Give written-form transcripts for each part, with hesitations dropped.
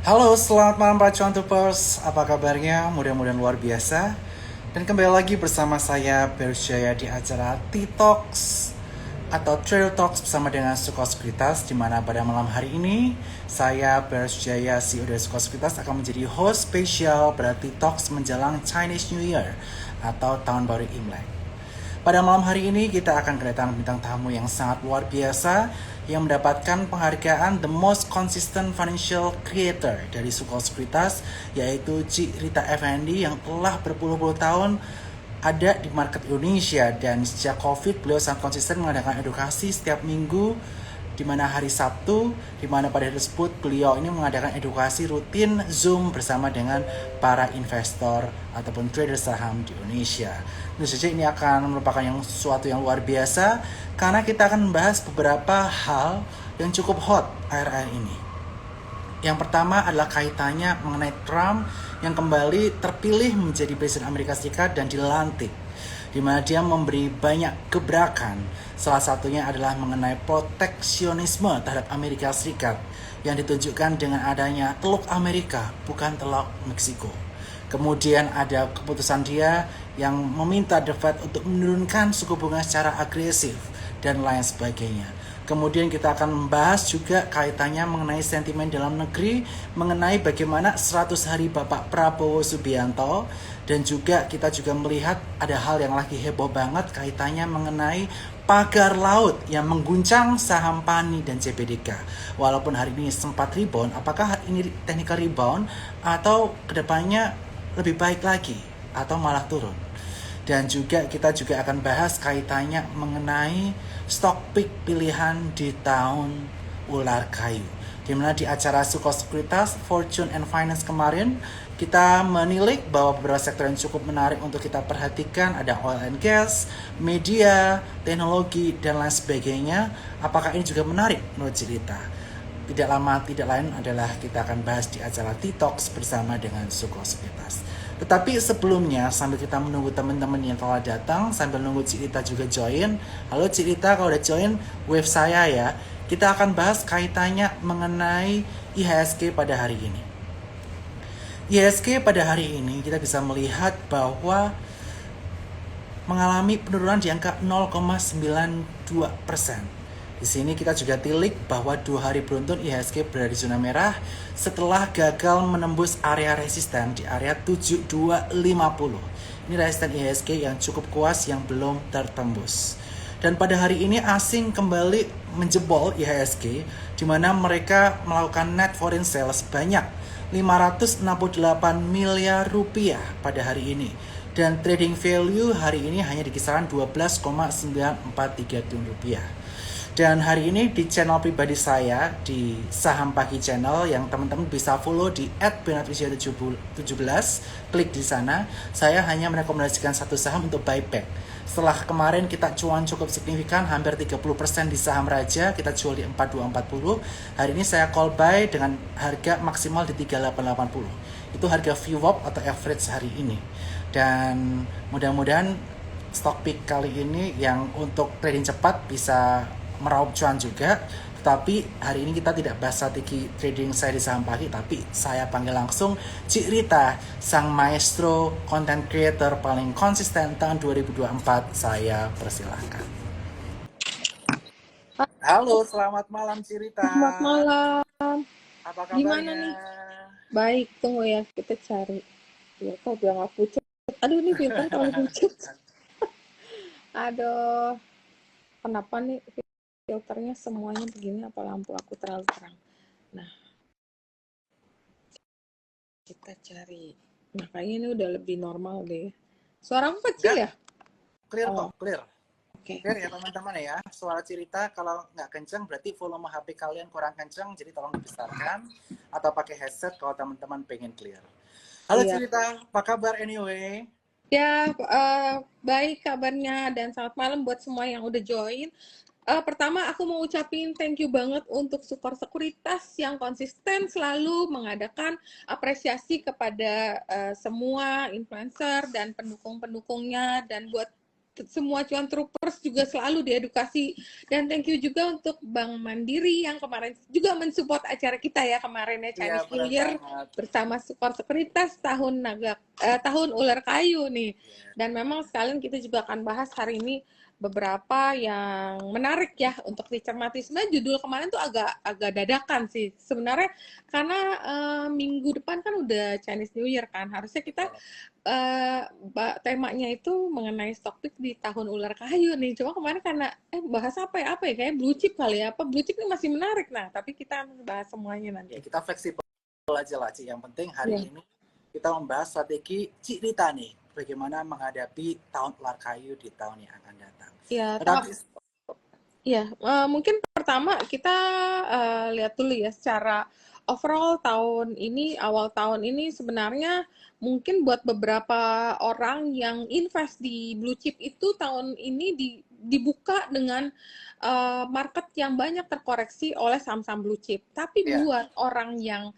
Halo, selamat malam Pak Cuan-Tupers. Apa kabarnya? Mudah-mudahan luar biasa. Dan kembali lagi bersama saya Berjaya di acara T-Talks atau Trail Talks bersama dengan Suko Sekuritas, di mana pada malam hari ini saya Berjaya CEO dari Suko Sekuritas akan menjadi host spesial pada T-Talks menjelang Chinese New Year atau Tahun Baru Imlek. Pada malam hari ini kita akan kedatangan bintang tamu yang sangat luar biasa yang mendapatkan penghargaan The Most Consistent Financial Creator dari Suko Sekuritas, yaitu Cik Rita Effendi yang telah berpuluh-puluh tahun ada di market Indonesia, dan sejak COVID beliau sangat konsisten mengadakan edukasi setiap minggu, di mana hari Sabtu, di mana pada hari tersebut beliau ini mengadakan edukasi rutin Zoom bersama dengan para investor ataupun trader saham di Indonesia. Tentu saja ini akan merupakan sesuatu yang luar biasa karena kita akan membahas beberapa hal yang cukup hot akhir-akhir ini. Yang pertama adalah kaitannya mengenai Trump yang kembali terpilih menjadi Presiden Amerika Serikat dan dilantik, di mana dia memberi banyak gebrakan. Salah satunya adalah mengenai proteksionisme terhadap Amerika Serikat yang ditunjukkan dengan adanya Teluk Amerika, bukan Teluk Meksiko. Kemudian ada keputusan dia yang meminta The Fed untuk menurunkan suku bunga secara agresif dan lain sebagainya. Kemudian kita akan membahas juga kaitannya mengenai sentimen dalam negeri, mengenai bagaimana 100 hari Bapak Prabowo Subianto, dan juga kita juga melihat ada hal yang lagi heboh banget kaitannya mengenai pagar laut yang mengguncang saham PANI dan CPDK. Walaupun hari ini sempat rebound, apakah ini technical rebound atau kedepannya lebih baik lagi atau malah turun? Dan juga kita juga akan bahas kaitannya mengenai stock pick pilihan di tahun ular kayu, dimana di acara Suko Sekuritas Fortune and Finance kemarin kita menilik bahwa beberapa sektor yang cukup menarik untuk kita perhatikan ada oil and gas, media, teknologi, dan lain sebagainya. Apakah ini juga menarik menurut cerita? Tidak lama tidak lain adalah kita akan bahas di acara T-Talks bersama dengan Suko Sekuritas. Tetapi sebelumnya, sambil kita menunggu teman-teman yang telah datang, sambil nunggu Cik Rita juga join. Halo Cik Rita, kalau udah join, wave saya ya. Kita akan bahas kaitannya mengenai IHSG pada hari ini. IHSG pada hari ini kita bisa melihat bahwa mengalami penurunan di angka 0,92%. Di sini kita juga tilik bahwa 2 hari beruntun IHSG berada di zona merah setelah gagal menembus area resisten di area 7250. Ini resisten IHSG yang cukup kuat yang belum tertembus. Dan pada hari ini asing kembali menjebol IHSG, di mana mereka melakukan net foreign sales sebanyak 568 miliar rupiah pada hari ini. Dan trading value hari ini hanya di kisaran 12,943 triliun rupiah. Dan hari ini di channel pribadi saya, di Saham Pagi Channel, yang teman-teman bisa follow di @benatrisya17, klik di sana. Saya hanya merekomendasikan satu saham untuk buyback. Setelah kemarin kita cuan cukup signifikan, hampir 30% di saham Raja, kita jual di 4240. Hari ini saya call buy dengan harga maksimal di 3880. Itu harga VWAP atau average hari ini. Dan mudah-mudahan stock pick kali ini yang untuk trading cepat bisa meraup cuan juga. Tapi hari ini kita tidak bahas strategi trading saya di saham pagi, tapi saya panggil langsung Cik Rita, sang maestro content creator paling konsisten tahun 2024. Saya persilahkan. Halo, selamat malam Cik Rita. Selamat malam. Apa Gimana kabarnya? nih? Baik, tunggu ya. Kita cari. Ya, kok biar nggak pucat. Aduh, ini filter terlalu pucat. Aduh, kenapa nih filternya semuanya begini? Apa lampu aku terlalu terang? Nah, kita cari. Nah, kayaknya ini udah lebih normal deh. Suaraku kecil Enggak, ya? clear Oh, kok, clear. oke. Clear ya teman-teman ya. Suara cerita kalau nggak kenceng berarti volume HP kalian kurang kenceng, jadi tolong dibesarkan atau pakai headset kalau teman-teman pengen clear. Halo Iya. cerita, apa kabar anyway? Ya, baik kabarnya dan selamat malam buat semua yang udah join. Pertama, aku mau ucapin thank you banget untuk Sukor Sekuritas yang konsisten selalu mengadakan apresiasi kepada semua influencer dan pendukung-pendukungnya. Dan buat semua cuan troopers juga selalu diedukasi. Dan thank you juga untuk Bank Mandiri yang kemarin juga mensupport acara kita ya kemarin ya, Iya, Chinese New benar Year banget. bersama Support Sekuritas tahun ular kayu nih. Iya. Dan memang sekalian kita juga akan bahas hari ini beberapa yang menarik ya untuk dicermati. Sebenarnya judul kemarin tuh agak dadakan sih sebenarnya, karena minggu depan kan udah Chinese New Year kan, harusnya kita temanya itu mengenai stock pick di tahun ular kayu nih. Cuma kemarin karena bahas apa ya kayak blue chip kali ya, apa blue chip ini masih menarik. Nah tapi kita bahas semuanya Ya, nanti kita fleksibel aja lah, Ci. Yang penting hari ya. ini kita membahas strategi Cik Rita nih, bagaimana menghadapi tahun ular kayu di tahun yang akan datang. Ya, Tetapi ya, mungkin pertama kita lihat dulu ya secara overall awal tahun ini sebenarnya mungkin buat beberapa orang yang invest di blue chip itu tahun ini dibuka dengan market yang banyak terkoreksi oleh saham-saham blue chip. Tapi ya, buat orang yang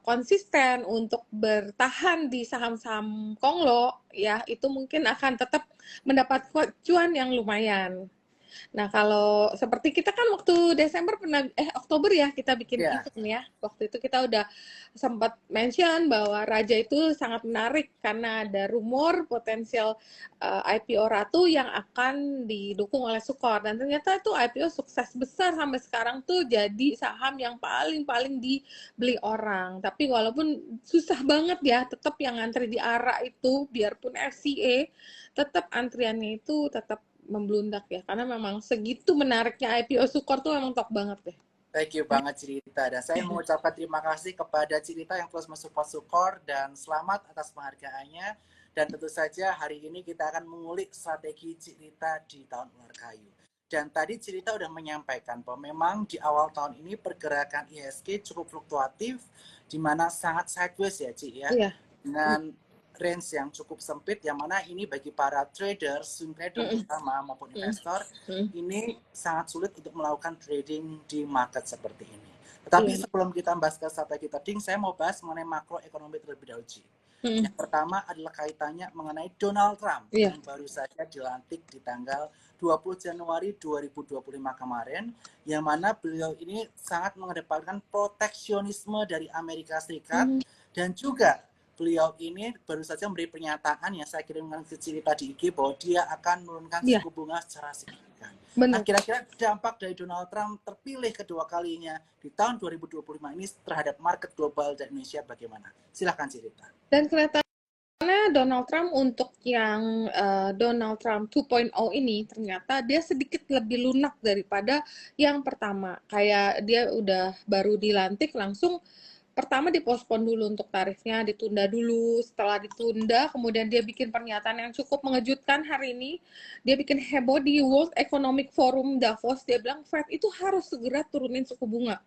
konsisten untuk bertahan di saham-saham konglo ya itu mungkin akan tetap mendapat cuan yang lumayan. Nah, kalau seperti kita kan waktu Oktober ya kita bikin ya, event ya. Waktu itu kita udah sempat mention bahwa Raja itu sangat menarik karena ada rumor potensial IPO Ratu yang akan didukung oleh Sukor, dan ternyata itu IPO sukses besar sampai sekarang tuh jadi saham yang paling dibeli orang. Tapi walaupun susah banget ya, tetap yang ngantri di ARA itu biarpun FCA tetap antriannya itu tetap membludak ya, karena memang segitu menariknya IPO Sukor tuh memang top banget deh. thank you banget Cirita. Dan saya mengucapkan terima kasih kepada Cirita yang terus mensupport Sukor dan selamat atas penghargaannya. Dan tentu saja hari ini kita akan mengulik strategi Cirita di tahun ular kayu. Dan tadi Cirita udah menyampaikan bahwa memang di awal tahun ini pergerakan IHSG cukup fluktuatif, di mana sangat sideways ya, Ci ya. Iya. Dengan range yang cukup sempit, yang mana ini bagi para trader, swing trader terutama maupun investor, ini sangat sulit untuk melakukan trading di market seperti ini. Tetapi sebelum kita bahas ke strategi trading, saya mau bahas mengenai makroekonomi terlebih dahulu, Ci. Yang pertama adalah kaitannya mengenai Donald Trump yang baru saja dilantik di tanggal 20 Januari 2025 kemarin, yang mana beliau ini sangat mengedepankan proteksionisme dari Amerika Serikat, dan juga beliau ini baru saja memberi pernyataan yang saya kirimkan ke Cirita di IG bahwa dia akan menurunkan suku bunga secara signifikan. Nah, kira-kira dampak dari Donald Trump terpilih kedua kalinya di tahun 2025 ini terhadap market global dan Indonesia bagaimana? Silahkan Cirita. Dan kelihatannya Donald Trump untuk yang Donald Trump 2.0 ini ternyata dia sedikit lebih lunak daripada yang pertama. Kayak dia udah baru dilantik langsung pertama dipospon dulu untuk tarifnya, ditunda dulu. Setelah ditunda, kemudian dia bikin pernyataan yang cukup mengejutkan hari ini. Dia bikin heboh di World Economic Forum Davos. Dia bilang Fed itu harus segera turunin suku bunga.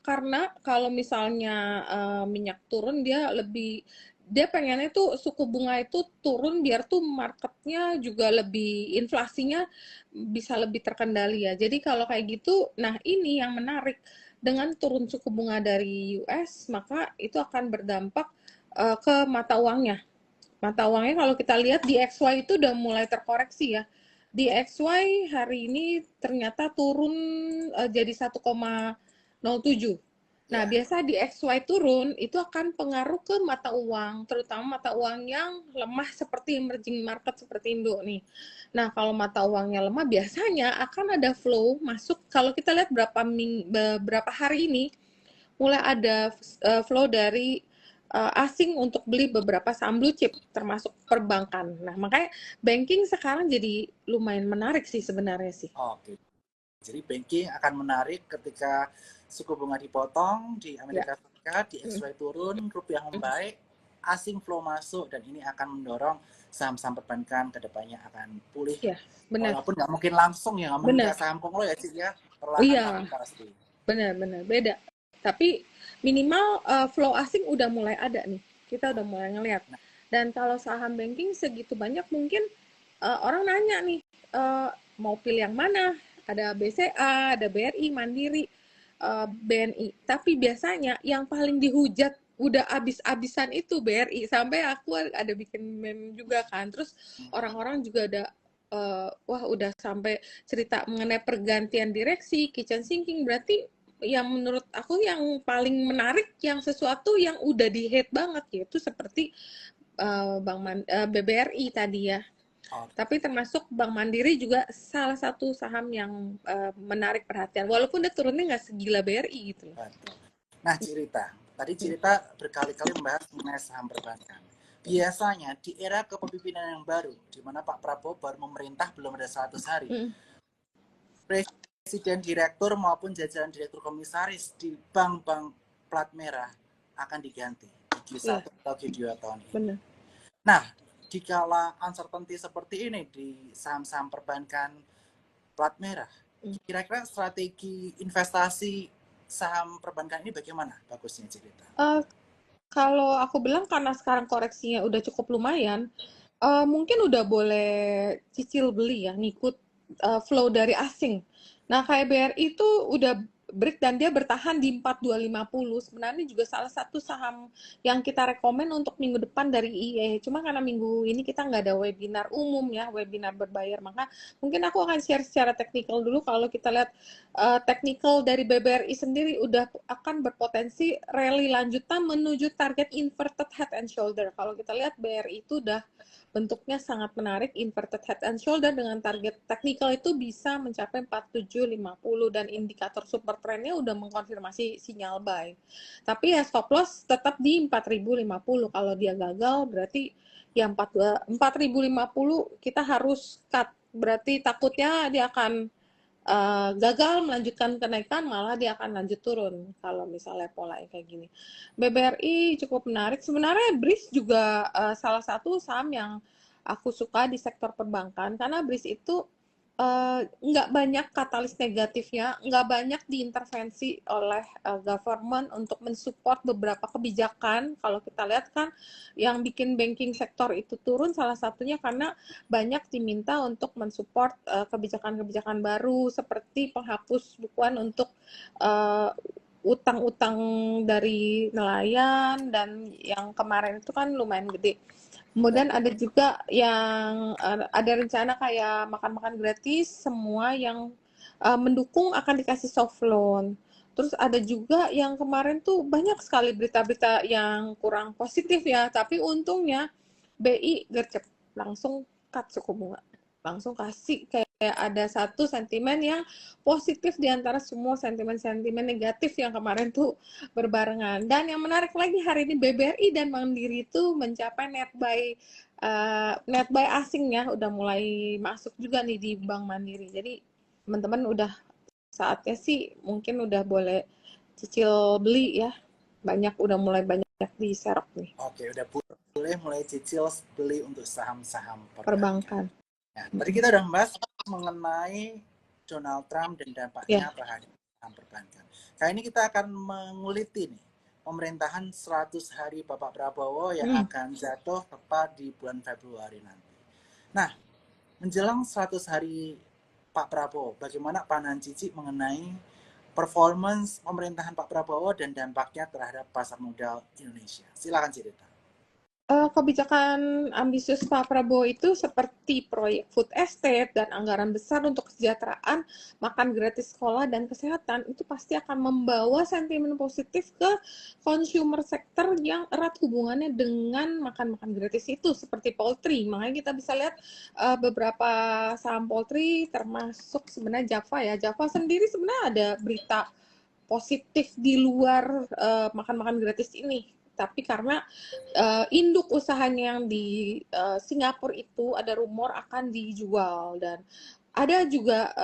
Karena kalau misalnya minyak turun, dia pengennya tuh suku bunga itu turun biar tuh marketnya juga inflasinya bisa lebih terkendali ya. Jadi kalau kayak gitu, nah ini yang menarik. Dengan turun suku bunga dari US, maka itu akan berdampak ke mata uangnya. Mata uangnya kalau kita lihat di XY itu udah mulai terkoreksi ya. Di XY hari ini ternyata turun jadi 1,07. Nah, biasa di XY turun itu akan pengaruh ke mata uang, terutama mata uang yang lemah seperti emerging market seperti Indo nih. Nah, kalau mata uangnya lemah biasanya akan ada flow masuk. Kalau kita lihat beberapa hari ini mulai ada flow dari asing untuk beli beberapa saham blue chip termasuk perbankan. Nah, makanya banking sekarang jadi lumayan menarik sih sebenarnya sih. Oke. Jadi banking akan menarik ketika suku bunga dipotong di Amerika Serikat, di XY turun, rupiah membaik, asing flow masuk, dan ini akan mendorong saham-saham perbankan ke depannya akan pulih. Ya, benar. Walaupun nggak mungkin langsung ya, nggak mungkin kayak saham konglo ya, Cik ya. Perlahan pasti. Benar, beda. Tapi minimal flow asing udah mulai ada nih. Kita udah mulai ngelihat. Dan kalau saham banking segitu banyak, mungkin orang nanya nih, mau pilih yang mana? Ada BCA, ada BRI, Mandiri, BNI. Tapi biasanya yang paling dihujat udah abis-abisan itu BRI. Sampai aku ada bikin meme juga kan. Terus orang-orang juga ada wah udah sampai cerita mengenai pergantian direksi, kitchen sinking, berarti yang menurut aku yang paling menarik yang sesuatu yang udah di hate banget yaitu seperti BBRI tadi ya. Oh, Tapi termasuk Bank Mandiri juga salah satu saham yang menarik perhatian. Walaupun dia turunnya nggak segila BRI gitu loh. betul. Nah, tadi cerita berkali-kali membahas mengenai saham perbankan. Biasanya di era kepemimpinan yang baru, di mana Pak Prabowo baru memerintah belum ada 100 hari, Mm. presiden direktur maupun jajaran direktur komisaris di bank-bank plat merah akan diganti di Iya, Q1 atau Q2 tahun ini. benar. Nah, dikala uncertainty seperti ini di saham-saham perbankan plat merah, kira-kira strategi investasi saham perbankan ini bagaimana bagusnya cerita? Eh, Kalau aku bilang karena sekarang koreksinya udah cukup lumayan, mungkin udah boleh cicil beli ya, ngikut flow dari asing. Nah, kayak BRI itu udah break dan dia bertahan di 4250. Sebenarnya juga salah satu saham yang kita rekomen untuk minggu depan dari IE. Cuma karena minggu ini kita nggak ada webinar umum ya, webinar berbayar. Maka mungkin aku akan share secara teknikal dulu. Kalau kita lihat teknikal dari BBRI sendiri udah akan berpotensi rally lanjutan menuju target inverted head and shoulder. Kalau kita lihat BRI itu udah bentuknya sangat menarik, inverted head and shoulder dengan target teknikal itu bisa mencapai 4750 dan indikator super trendnya udah mengkonfirmasi sinyal buy. Tapi ya stop loss tetap di 4050. Kalau dia gagal berarti ya 4050 kita harus cut. Berarti takutnya dia akan gagal melanjutkan kenaikan, malah dia akan lanjut turun kalau misalnya pola kayak gini. BBRI cukup menarik. Sebenarnya BRIS juga salah satu saham yang aku suka di sektor perbankan karena BRIS itu nggak banyak katalis negatifnya, nggak banyak diintervensi oleh government untuk mensupport beberapa kebijakan. Kalau kita lihat kan yang bikin banking sektor itu turun salah satunya karena banyak diminta untuk mensupport kebijakan-kebijakan baru seperti penghapus bukuan untuk uh, utang-utang dari nelayan dan yang kemarin itu kan lumayan gede. Kemudian ada juga yang ada rencana kayak makan-makan gratis, semua yang mendukung akan dikasih soft loan. Terus ada juga yang kemarin tuh banyak sekali berita-berita yang kurang positif ya, tapi untungnya BI gercep langsung cut suku bunga, langsung kasih kayak ada satu sentimen yang positif di antara semua sentimen-sentimen negatif yang kemarin tuh berbarengan. Dan yang menarik lagi hari ini BBRI dan Mandiri itu mencapai net buy asingnya udah mulai masuk juga nih di Bank Mandiri. Jadi teman-teman udah saatnya sih mungkin udah boleh cicil beli ya. Udah mulai banyak diserok nih Oke, udah boleh mulai cicil beli untuk saham-saham perbankan. perbankan. Nah, tadi kita udah membahas mengenai Donald Trump dan dampaknya Ya. terhadap saham perbankan. Kali ini kita akan menguliti nih pemerintahan 100 hari Bapak Prabowo yang akan jatuh tepat di bulan Februari nanti. Nah, menjelang 100 hari Pak Prabowo, bagaimana pandangan Cici mengenai performance pemerintahan Pak Prabowo dan dampaknya terhadap pasar modal Indonesia? Silakan cerita. Kebijakan ambisius Pak Prabowo itu seperti proyek food estate dan anggaran besar untuk kesejahteraan, makan gratis sekolah, dan kesehatan itu pasti akan membawa sentimen positif ke consumer sector yang erat hubungannya dengan makan-makan gratis itu, seperti poultry. Makanya kita bisa lihat beberapa saham poultry termasuk sebenarnya Java ya. Java sendiri sebenarnya ada berita positif di luar makan-makan gratis ini. Tapi karena induk usahanya yang di Singapura itu ada rumor akan dijual dan ada juga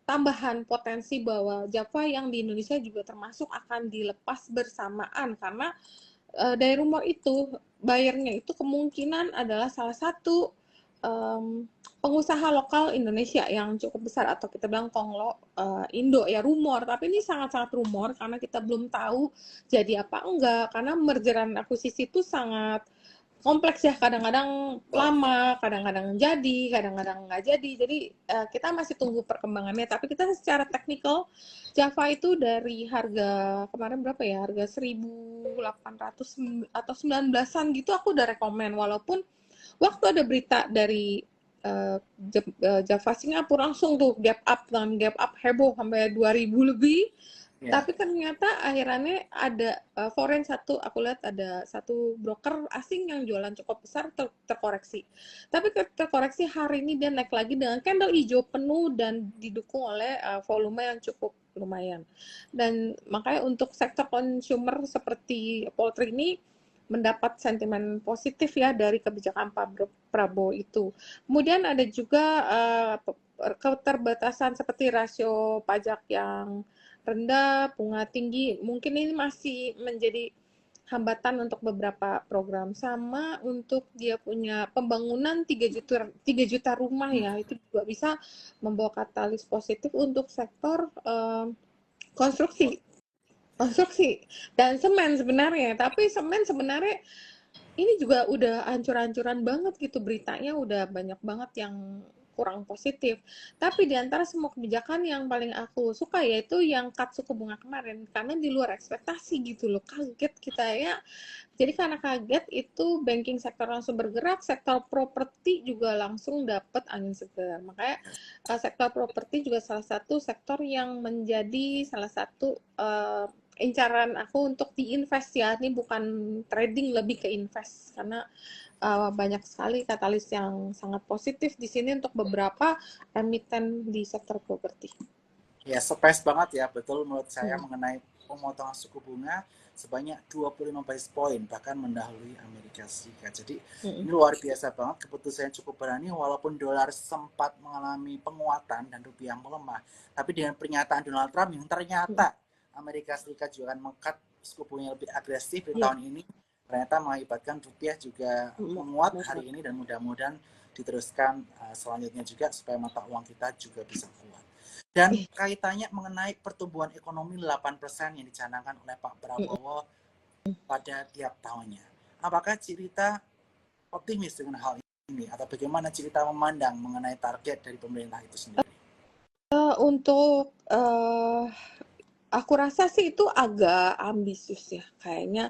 tambahan potensi bahwa Java yang di Indonesia juga termasuk akan dilepas bersamaan karena dari rumor itu bayarnya itu kemungkinan adalah salah satu pengusaha lokal Indonesia yang cukup besar atau kita bilang Konglo Indo ya rumor, tapi ini sangat-sangat rumor karena kita belum tahu jadi apa enggak karena mergeran akuisisi itu sangat kompleks ya, kadang-kadang lama, kadang-kadang jadi, kadang-kadang nggak jadi. Jadi kita masih tunggu perkembangannya. Tapi kita secara teknikal Java itu dari harga kemarin berapa ya? Harga 1.800 atau 19-an gitu aku udah rekomen. Walaupun waktu ada berita dari Java Singapura langsung tuh gap up dengan gap up heboh sampai 2000 lebih. Ya. Tapi ternyata akhirannya ada foreign satu, aku lihat ada satu broker asing yang jualan cukup besar terkoreksi. Tapi terkoreksi hari ini dia naik lagi dengan candle hijau penuh dan didukung oleh volume yang cukup lumayan. Dan makanya untuk sektor consumer seperti poultry ini mendapat sentimen positif ya dari kebijakan Pak Prabowo itu. Kemudian ada juga keterbatasan seperti rasio pajak yang rendah, bunga tinggi. Mungkin ini masih menjadi hambatan untuk beberapa program. Sama untuk dia punya pembangunan 3 juta rumah ya, itu juga bisa membawa katalis positif untuk sektor konstruksi konstruksi dan semen sebenarnya. Tapi semen sebenarnya ini juga udah hancur-hancuran banget gitu, beritanya udah banyak banget yang kurang positif. Tapi di antara semua kebijakan yang paling aku suka yaitu yang cut suku bunga kemarin, karena di luar ekspektasi gitu loh, kaget kita ya. Jadi karena kaget itu banking sektor langsung bergerak, sektor properti juga langsung dapat angin segar. Makanya sektor properti juga salah satu sektor yang menjadi salah satu incaran aku untuk diinvest ya. Ini bukan trading, lebih ke invest karena banyak sekali katalis yang sangat positif di sini untuk beberapa emiten di sektor properti. Ya, surprise banget ya, betul menurut saya Hmm. mengenai pemotongan suku bunga sebanyak 25 basis point, bahkan mendahului Amerika Serikat. Jadi Hmm. ini luar biasa banget, keputusannya cukup berani walaupun dolar sempat mengalami penguatan dan rupiah melemah. Tapi dengan pernyataan Donald Trump yang ternyata Amerika Serikat juga akan mengangkat suku bunga lebih agresif di Iya. tahun ini, ternyata mengakibatkan rupiah juga menguat hari ini dan mudah-mudahan diteruskan selanjutnya juga supaya mata uang kita juga bisa kuat. Dan kaitannya mengenai pertumbuhan ekonomi 8% yang dicanangkan oleh Pak Prabowo pada tiap tahunnya. Apakah Cirita optimis dengan hal ini? Atau bagaimana Cirita memandang mengenai target dari pemerintah itu sendiri? Untuk aku rasa sih itu agak ambisius ya. Kayaknya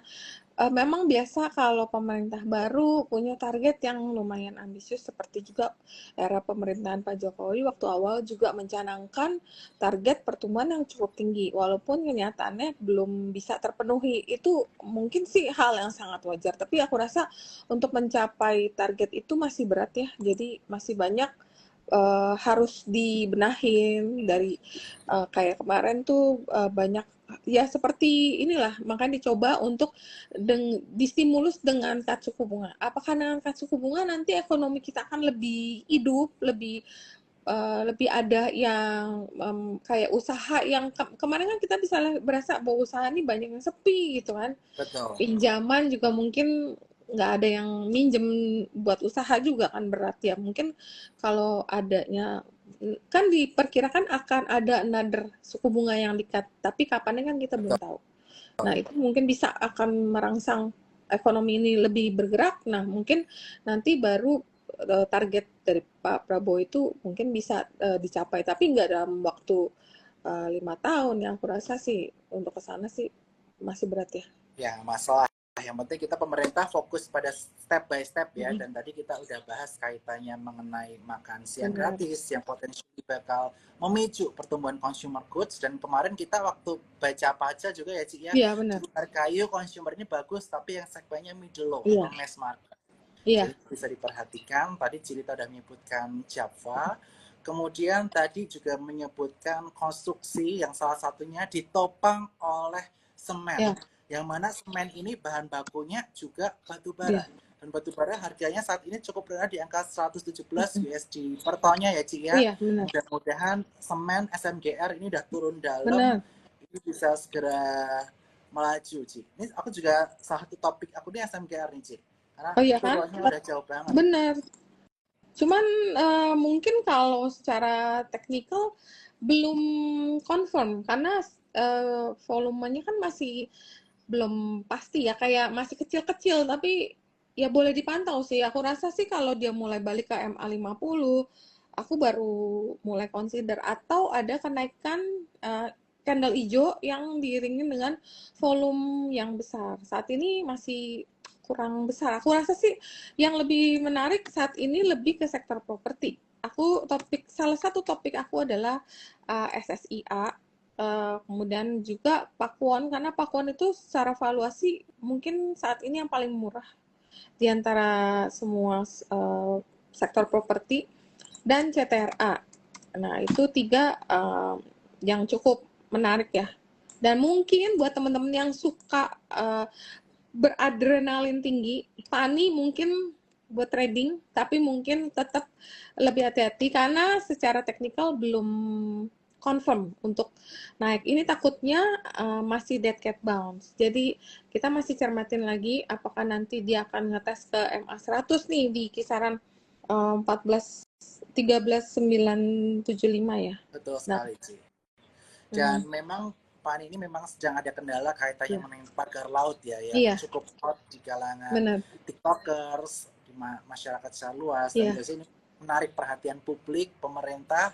memang biasa kalau pemerintah baru punya target yang lumayan ambisius, seperti juga era pemerintahan Pak Jokowi waktu awal juga mencanangkan target pertumbuhan yang cukup tinggi, walaupun kenyataannya belum bisa terpenuhi. Itu mungkin sih hal yang sangat wajar, tapi aku rasa untuk mencapai target itu masih berat ya, jadi masih banyak harus dibenahin dari kayak kemarin tuh banyak ya seperti inilah, makanya dicoba untuk distimulus dengan cut suku bunga. Apakah dengan cut suku bunga nanti ekonomi kita akan lebih hidup, lebih ada yang kayak usaha yang kemarin kan kita bisa berasa bahwa usaha ini banyak yang sepi gitu kan. Betul. Pinjaman juga mungkin nggak ada yang minjem buat usaha juga kan, berat ya. Mungkin kalau adanya kan diperkirakan akan ada another suku bunga yang di-cut, tapi kapannya kan kita belum tahu. Nah, itu mungkin bisa akan merangsang ekonomi ini lebih bergerak. Nah, mungkin nanti baru target dari Pak Prabowo itu mungkin bisa dicapai, tapi nggak dalam waktu 5 tahun. Yang aku rasa sih untuk ke sana sih masih berat ya. Ya, masalah yang penting kita pemerintah fokus pada step by step ya. Dan tadi kita udah bahas kaitannya mengenai makan siang gratis yang potensial bakal memicu pertumbuhan consumer goods. Dan kemarin kita waktu baca paca juga ya Cik ya, Iya, benar. di luar kayu consumer ini bagus, tapi yang segmennya middle low Iya. atau mass market. Iya. Jadi bisa diperhatikan. Tadi Cirita udah menyebutkan Java, kemudian tadi juga menyebutkan konstruksi yang salah satunya ditopang oleh semen. Iya. Yang mana semen ini bahan bakunya juga batu bara. Dan batu bara harganya saat ini cukup rendah di angka 117 USD per tonnya ya Ci ya. Iya, benar. Mudah-mudahan semen SMGR ini udah turun dalam. Benar. Ini bisa segera melaju Ci. Ini aku juga salah satu topik aku ini SMGR nih Ci. Karena turunnya udah jauh banget. Benar. Cuman mungkin kalau secara teknikal belum confirm karena volumenya kan masih belum pasti ya, kayak masih kecil-kecil, tapi ya boleh dipantau sih. Aku rasa sih kalau dia mulai balik ke MA50, aku baru mulai consider, atau ada kenaikan candle hijau yang diiringi dengan volume yang besar. Saat ini masih kurang besar. Aku rasa sih yang lebih menarik saat ini lebih ke sektor properti. Salah satu topik aku adalah SSIA, kemudian juga Pakuwon, karena Pakuwon itu secara valuasi mungkin saat ini yang paling murah di antara semua sektor properti, dan CTRA. Nah, itu tiga yang cukup menarik ya. Dan mungkin buat teman-teman yang suka beradrenalin tinggi, Fani mungkin buat trading, tapi mungkin tetap lebih hati-hati karena secara teknikal belum confirm untuk naik. Ini takutnya masih dead cat bounce. Jadi kita masih cermatin lagi apakah nanti dia akan ngetes ke MA100 nih di kisaran 14 13.975 ya. Betul Nah, sekali, Ci. Dan memang Pan ini memang sedang ada kendala kaitannya mengenai pagar laut ya, yang cukup hot di kalangan TikTokers, di masyarakat secara luas, dan biasanya ini menarik perhatian publik, pemerintah,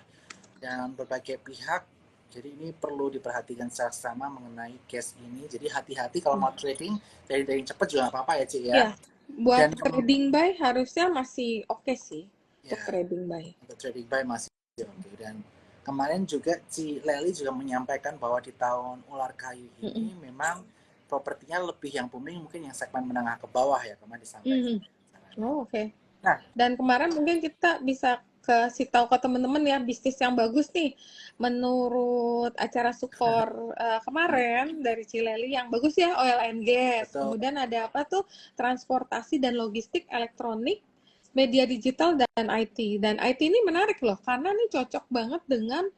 dan berbagai pihak. Jadi ini perlu diperhatikan secara sama mengenai case ini. Jadi hati-hati kalau mau trading, trading cepat juga nggak apa-apa ya, Ci ya. Buat trading buy harusnya masih oke sih. Untuk trading buy. Untuk trading buy masih oke. Dan kemarin juga Ci Leli juga menyampaikan bahwa di tahun ular kayu ini memang propertinya lebih yang booming mungkin yang segmen menengah ke bawah ya, kemarin disampaikan. Oke. Nah, dan kemarin mungkin kita bisa kasih tahu ke teman-teman ya bisnis yang bagus nih menurut acara Sukor kemarin dari Cileli yang bagus ya, oil and gas. Betul. Kemudian ada apa tuh, transportasi dan logistik, elektronik, media digital, dan IT. Dan IT ini menarik loh karena ini cocok banget dengan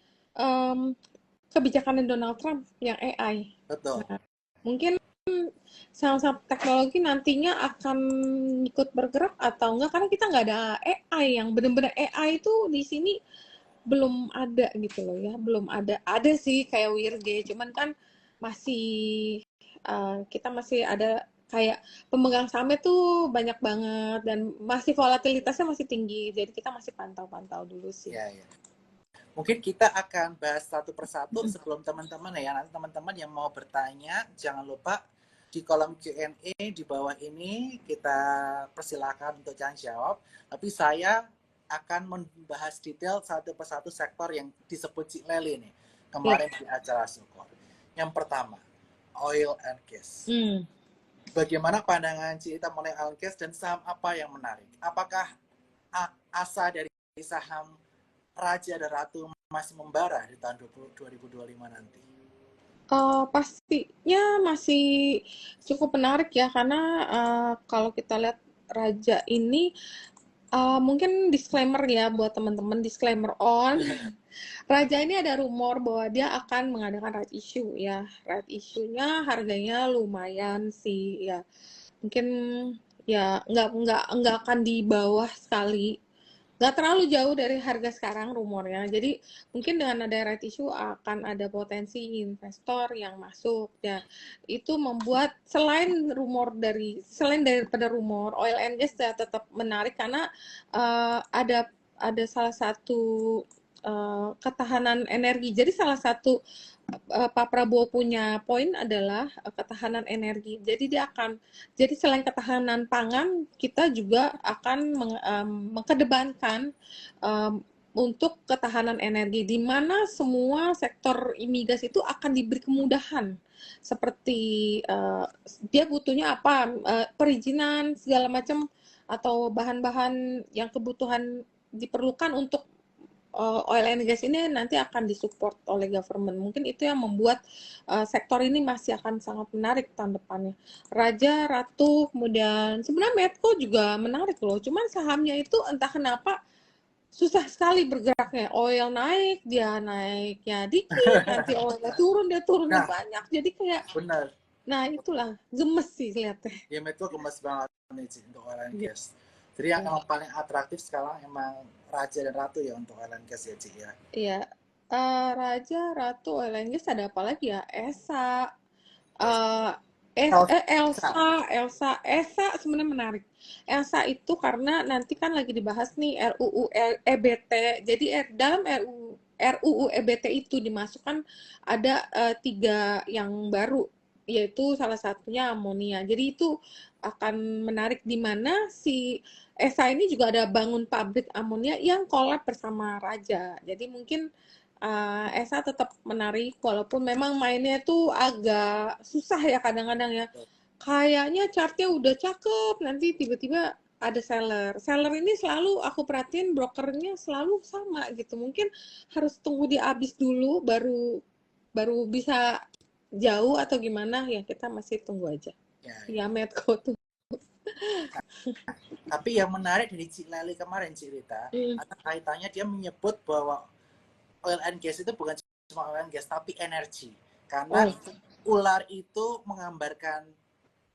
kebijakan Donald Trump yang AI. Betul. Nah, mungkin saham-saham teknologi nantinya akan ikut bergerak atau enggak, karena kita nggak ada AI yang benar-benar AI itu di sini belum ada gitu loh ya, belum ada sih kayak Wirge, cuman kan masih kita masih ada kayak pemegang sahamnya tuh banyak banget dan masih volatilitasnya masih tinggi, jadi kita masih pantau-pantau dulu sih. Iya. Mungkin kita akan bahas satu persatu sebelum teman-teman ya, nanti teman-teman yang mau bertanya jangan lupa di kolom Q&A di bawah ini kita persilakan untuk jangan jawab, tapi saya akan membahas detail satu persatu sektor yang disebut Ci Leli nih kemarin di acara Sukor. Yang pertama, oil and gas. Bagaimana pandangan Ci Ita mengenai oil and gas dan saham apa yang menarik? Apakah asa dari saham Raja dan Ratu masih membara di tahun 2025 nanti? Pastinya masih cukup menarik ya, karena kalau kita lihat Raja ini, mungkin disclaimer ya buat teman-teman, disclaimer on. Raja ini ada rumor bahwa dia akan mengadakan right issue ya. Right issue-nya harganya lumayan sih ya. Mungkin ya nggak akan di bawah sekali. Nggak terlalu jauh dari harga sekarang rumornya. Jadi mungkin dengan ada right issue akan ada potensi investor yang masuk ya. Itu membuat selain daripada rumor, oil and gas ya tetap menarik karena ada salah satu ketahanan energi. Jadi salah satu Pak Prabowo punya poin adalah ketahanan energi. Jadi selain ketahanan pangan, kita juga akan mengedepankan untuk ketahanan energi, di mana semua sektor migas itu akan diberi kemudahan. Seperti dia butuhnya apa, perizinan segala macam atau bahan-bahan yang kebutuhan diperlukan untuk oil and gas ini nanti akan disupport oleh government. Mungkin itu yang membuat sektor ini masih akan sangat menarik tahun depannya. Raja, Ratu, kemudian sebenarnya Medco juga menarik loh. Cuman sahamnya itu entah kenapa susah sekali bergeraknya. Oil naik, dia naiknya dikit, nanti oilnya turun, dia turunnya banyak. Jadi kayak benar. Nah, itulah gemes sih lihatnya. Ya, Medco gemes banget nih untuk oil and gas. Jadi yang paling atraktif sekarang emang Raja dan Ratu ya untuk oil and gas ya, Ci ya. Iya. Raja, Ratu, oil and gas ada apa lagi ya? Esa, Elsa sebenarnya menarik. Elsa itu karena nanti kan lagi dibahas nih RUU EBT. Jadi dalam RUU EBT itu dimasukkan ada 3 yang baru. yaitu salah satunya amonia. Jadi itu akan menarik di mana si Esa ini juga ada bangun pabrik amonia yang collab bersama Raja. Jadi mungkin Esa tetap menarik walaupun memang mainnya tuh agak susah ya kadang-kadang ya. Kayaknya chartnya udah cakep, nanti tiba-tiba ada seller. Seller ini selalu aku perhatiin brokernya selalu sama gitu. Mungkin harus tunggu dia habis dulu baru baru bisa jauh atau gimana ya kita masih tunggu aja. Ya, Ya Medco tuh. tapi yang menarik dari Cik Leli kemarin, Cik Rita, Mm. ada kaitannya dia menyebut bahwa oil and gas itu bukan cuma oil and gas, tapi energi. Karena Oh. ular itu menggambarkan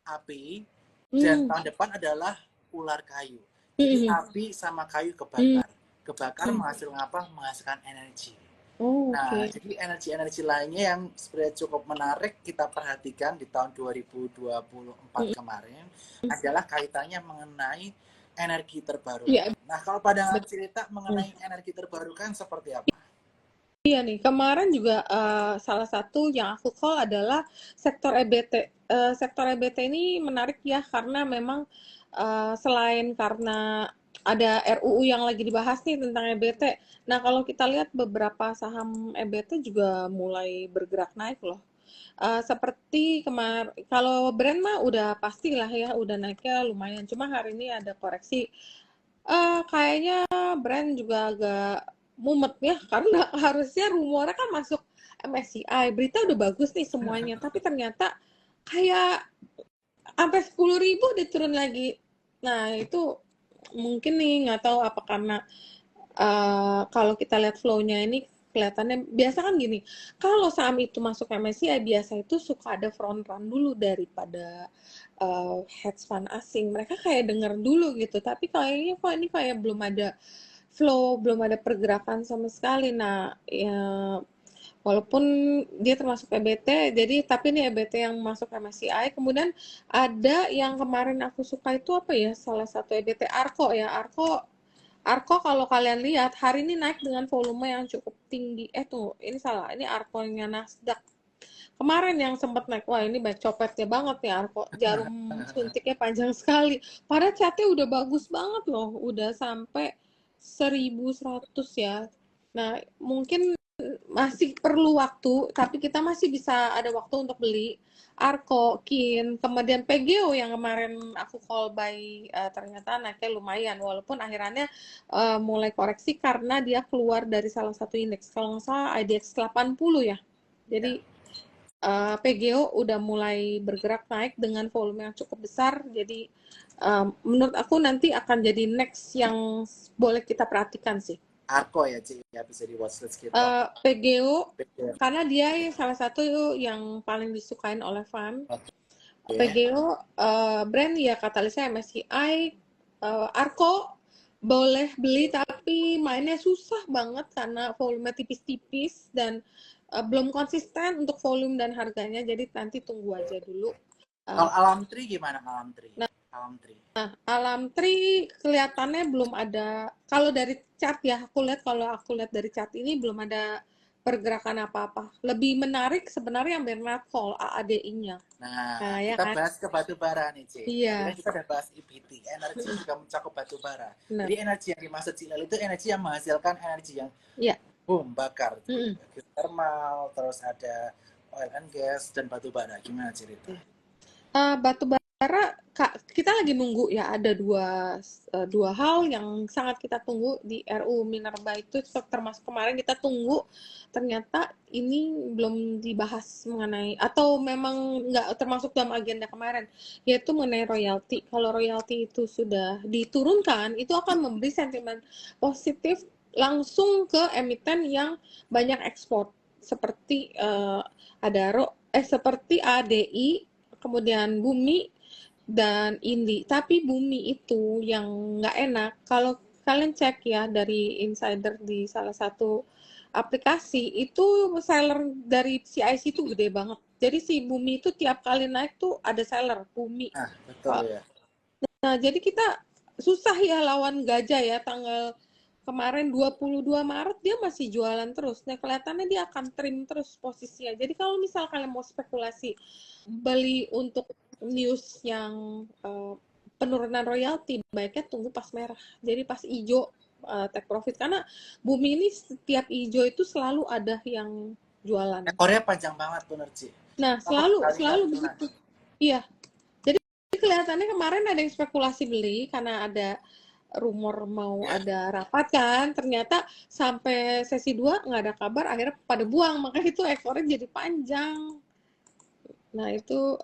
api, dan Mm. tahun depan adalah ular kayu. Jadi Mm. api sama kayu Mm. kebakar. Kebakar menghasilkan apa? Menghasilkan energi. Oh, Nah, oke. jadi energi-energi lainnya yang sebenarnya cukup menarik kita perhatikan di tahun 2024 Mm. kemarin adalah kaitannya mengenai energi Iya, terbarukan. Nah, kalau pandangan betul. cerita mengenai energi terbarukan seperti apa? Iya nih, kemarin juga salah satu yang aku call adalah sektor EBT. Sektor EBT ini menarik ya karena memang selain karena ada RUU yang lagi dibahas nih tentang EBT. Nah, kalau kita lihat beberapa saham EBT juga mulai bergerak naik loh. Seperti kalau brand mah udah pastilah ya, udah naiknya lumayan. Cuma hari ini ada koreksi. Kayaknya brand juga agak mumet ya karena harusnya rumornya kan masuk MSCI, berita udah bagus nih semuanya, tapi ternyata kayak sampai 10.000 diturun lagi. Nah itu mungkin nih nggak tahu apa karena kalau kita lihat flow-nya ini kelihatannya biasa kan gini, kalau saham itu masuk MSCI biasa itu suka ada front run dulu daripada hedge fund asing. Mereka kayak denger dulu gitu, tapi kayaknya kok ini kayak belum ada flow, belum ada pergerakan sama sekali. Nah, ya walaupun dia termasuk EBT, jadi tapi ini EBT yang masuk MSCI. Kemudian ada yang kemarin aku suka itu apa ya? Salah satu EBT Arko ya. Arko kalau kalian lihat hari ini naik dengan volume yang cukup tinggi. Tuh, ini salah. Ini Arko-nya Nasdaq. Kemarin yang sempat naik, wah ini baik copetnya banget ya Arko. Jarum suntiknya panjang sekali. Padahal catnya udah bagus banget loh. Udah sampai 1.100 ya. Nah, mungkin masih perlu waktu, tapi kita masih bisa ada waktu untuk beli. Arko, Kin, kemudian PGO yang kemarin aku call buy ternyata naiknya lumayan, walaupun akhirannya mulai koreksi karena dia keluar dari salah satu indeks, kalau nggak salah IDX 80 ya. Jadi PGO udah mulai bergerak naik dengan volume yang cukup besar, jadi menurut aku nanti akan jadi next yang boleh kita perhatikan sih. Arko ya, Cik, ya bisa di watchlist kita. PGO karena dia salah satu yang paling disukain oleh fan. PGO brand ya katalisnya MSCI. Arko boleh beli tapi mainnya susah banget karena volume tipis-tipis dan belum konsisten untuk volume dan harganya, jadi nanti tunggu aja dulu. Kalau Alam Tri gimana? Alam Tri? Alam Tri. Alam Tri kelihatannya belum ada, kalau dari chart ya, kalau aku lihat dari chart ini belum ada pergerakan apa-apa. Lebih menarik sebenarnya yang Bernard call AADI-nya. Nah, ya kita kan? bahas ke batu bara nih, Cik. Iya. Tadi kan kita udah bahas EBT, energi juga mencakup batu bara. Benar. Jadi energi yang dimaksud Cik Lel itu energi yang menghasilkan energi yang boom, bakar. Geothermal, terus ada oil and gas, dan batu bara. Gimana cerita? Batu bara, kita lagi nunggu ya, ada dua hal yang sangat kita tunggu di RUU Minerba itu, termasuk kemarin kita tunggu, ternyata ini belum dibahas mengenai, atau memang nggak termasuk dalam agenda kemarin, yaitu mengenai royalti. Kalau royalti itu sudah diturunkan, itu akan memberi sentimen positif langsung ke emiten yang banyak ekspor, seperti seperti ADI, kemudian Bumi dan Indi. Tapi Bumi itu yang nggak enak. Kalau kalian cek ya dari insider di salah satu aplikasi, itu seller dari CIC itu gede banget. Jadi si Bumi itu tiap kali naik tuh ada seller Bumi. Betul ya. Nah, jadi kita susah ya lawan gajah ya, tanggal kemarin 22 Maret dia masih jualan terus. Nah, kelihatannya dia akan trim terus posisinya. Jadi kalau misal kalian mau spekulasi beli untuk news yang penurunan royalti, baiknya tunggu pas merah. Jadi pas hijau take profit, karena bumi ini setiap hijau itu selalu ada yang jualan. Ekornya panjang banget bener Ci. Nah, Aku pernah lihat selalu tuh, begitu. Iya. Jadi kelihatannya kemarin ada yang spekulasi beli karena ada rumor mau ya. ada rapat kan, ternyata sampai sesi 2 nggak ada kabar, akhirnya pada buang, makanya itu ekornya jadi panjang. Nah itu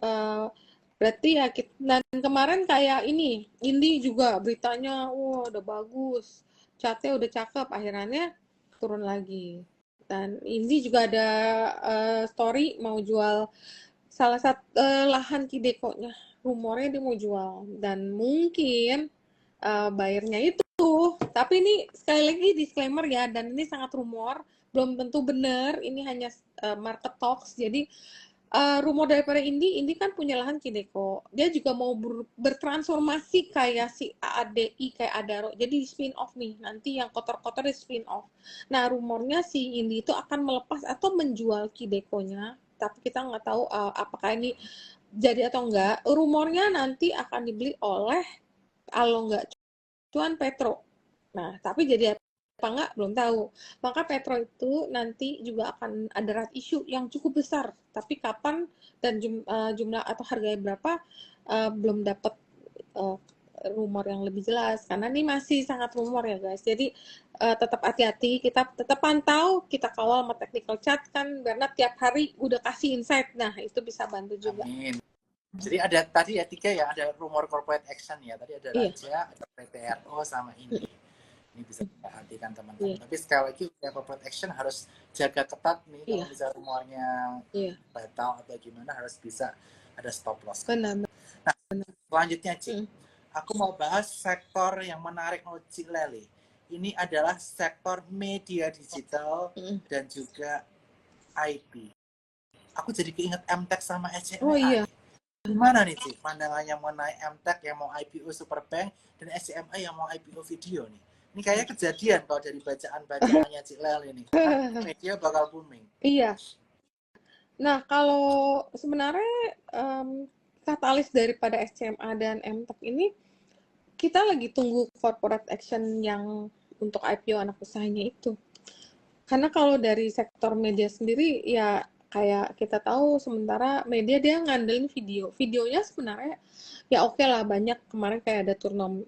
berarti ya dan kemarin kayak ini, Indi juga beritanya, wah udah bagus, catnya udah cakep, akhirnya turun lagi. Dan Indi juga ada story mau jual salah satu lahan Kidekonya, rumornya dia mau jual, dan mungkin bayarnya itu. Tapi ini sekali lagi disclaimer ya, dan ini sangat rumor, belum tentu benar, ini hanya market talks. Jadi rumor daripada Indi kan punya lahan Kideko. Dia juga mau bertransformasi kayak si AADI, kayak Adaro. Jadi di spin off nih, nanti yang kotor-kotor di spin off. Nah, rumornya si Indi itu akan melepas atau menjual Kidekonya, tapi kita nggak tahu apakah ini jadi atau enggak. Rumornya nanti akan dibeli oleh, kalau nggak Cuan Petro. Nah, tapi jadi apa enggak belum tahu. Maka Petro itu nanti juga akan ada right issue yang cukup besar. Tapi kapan dan jumlah atau harganya berapa belum dapat rumor yang lebih jelas. Karena ini masih sangat rumor ya guys. Jadi tetap hati-hati. Kita tetap pantau, kita kawal sama technical chart kan. Karena tiap hari udah kasih insight. Nah, itu bisa bantu juga. Amin. Jadi ada tadi ya 3 ya, ada rumor corporate action ya. Tadi ada Raja, ada PTRO sama ini. Ini bisa perhatikan teman-teman. Tapi sekali lagi ya, corporate action harus jaga ketat nih. Kalau misalnya rumornya batal atau gimana, harus bisa ada stop loss. Benar. Nah, selanjutnya Ci, aku mau bahas sektor yang menarik menurut Ci Leli. Ini adalah sektor media digital dan juga IP. Aku jadi keinget MTech sama SCMA. Oh iya. Gimana nih Ci pandangannya mengenai MTech yang mau IPO Superbank dan SCMA yang mau IPO video nih? Ini kayaknya kejadian kalau dari bacaan-bacaannya Ci Lel ini. Media bakal booming. Iya. Nah, kalau sebenarnya katalis daripada SCMA dan MTech ini, kita lagi tunggu corporate action yang untuk IPO anak usahanya itu. Karena kalau dari sektor media sendiri, ya kayak kita tahu sementara media dia ngandelin video. Videonya sebenarnya ya oke lah, banyak kemarin kayak ada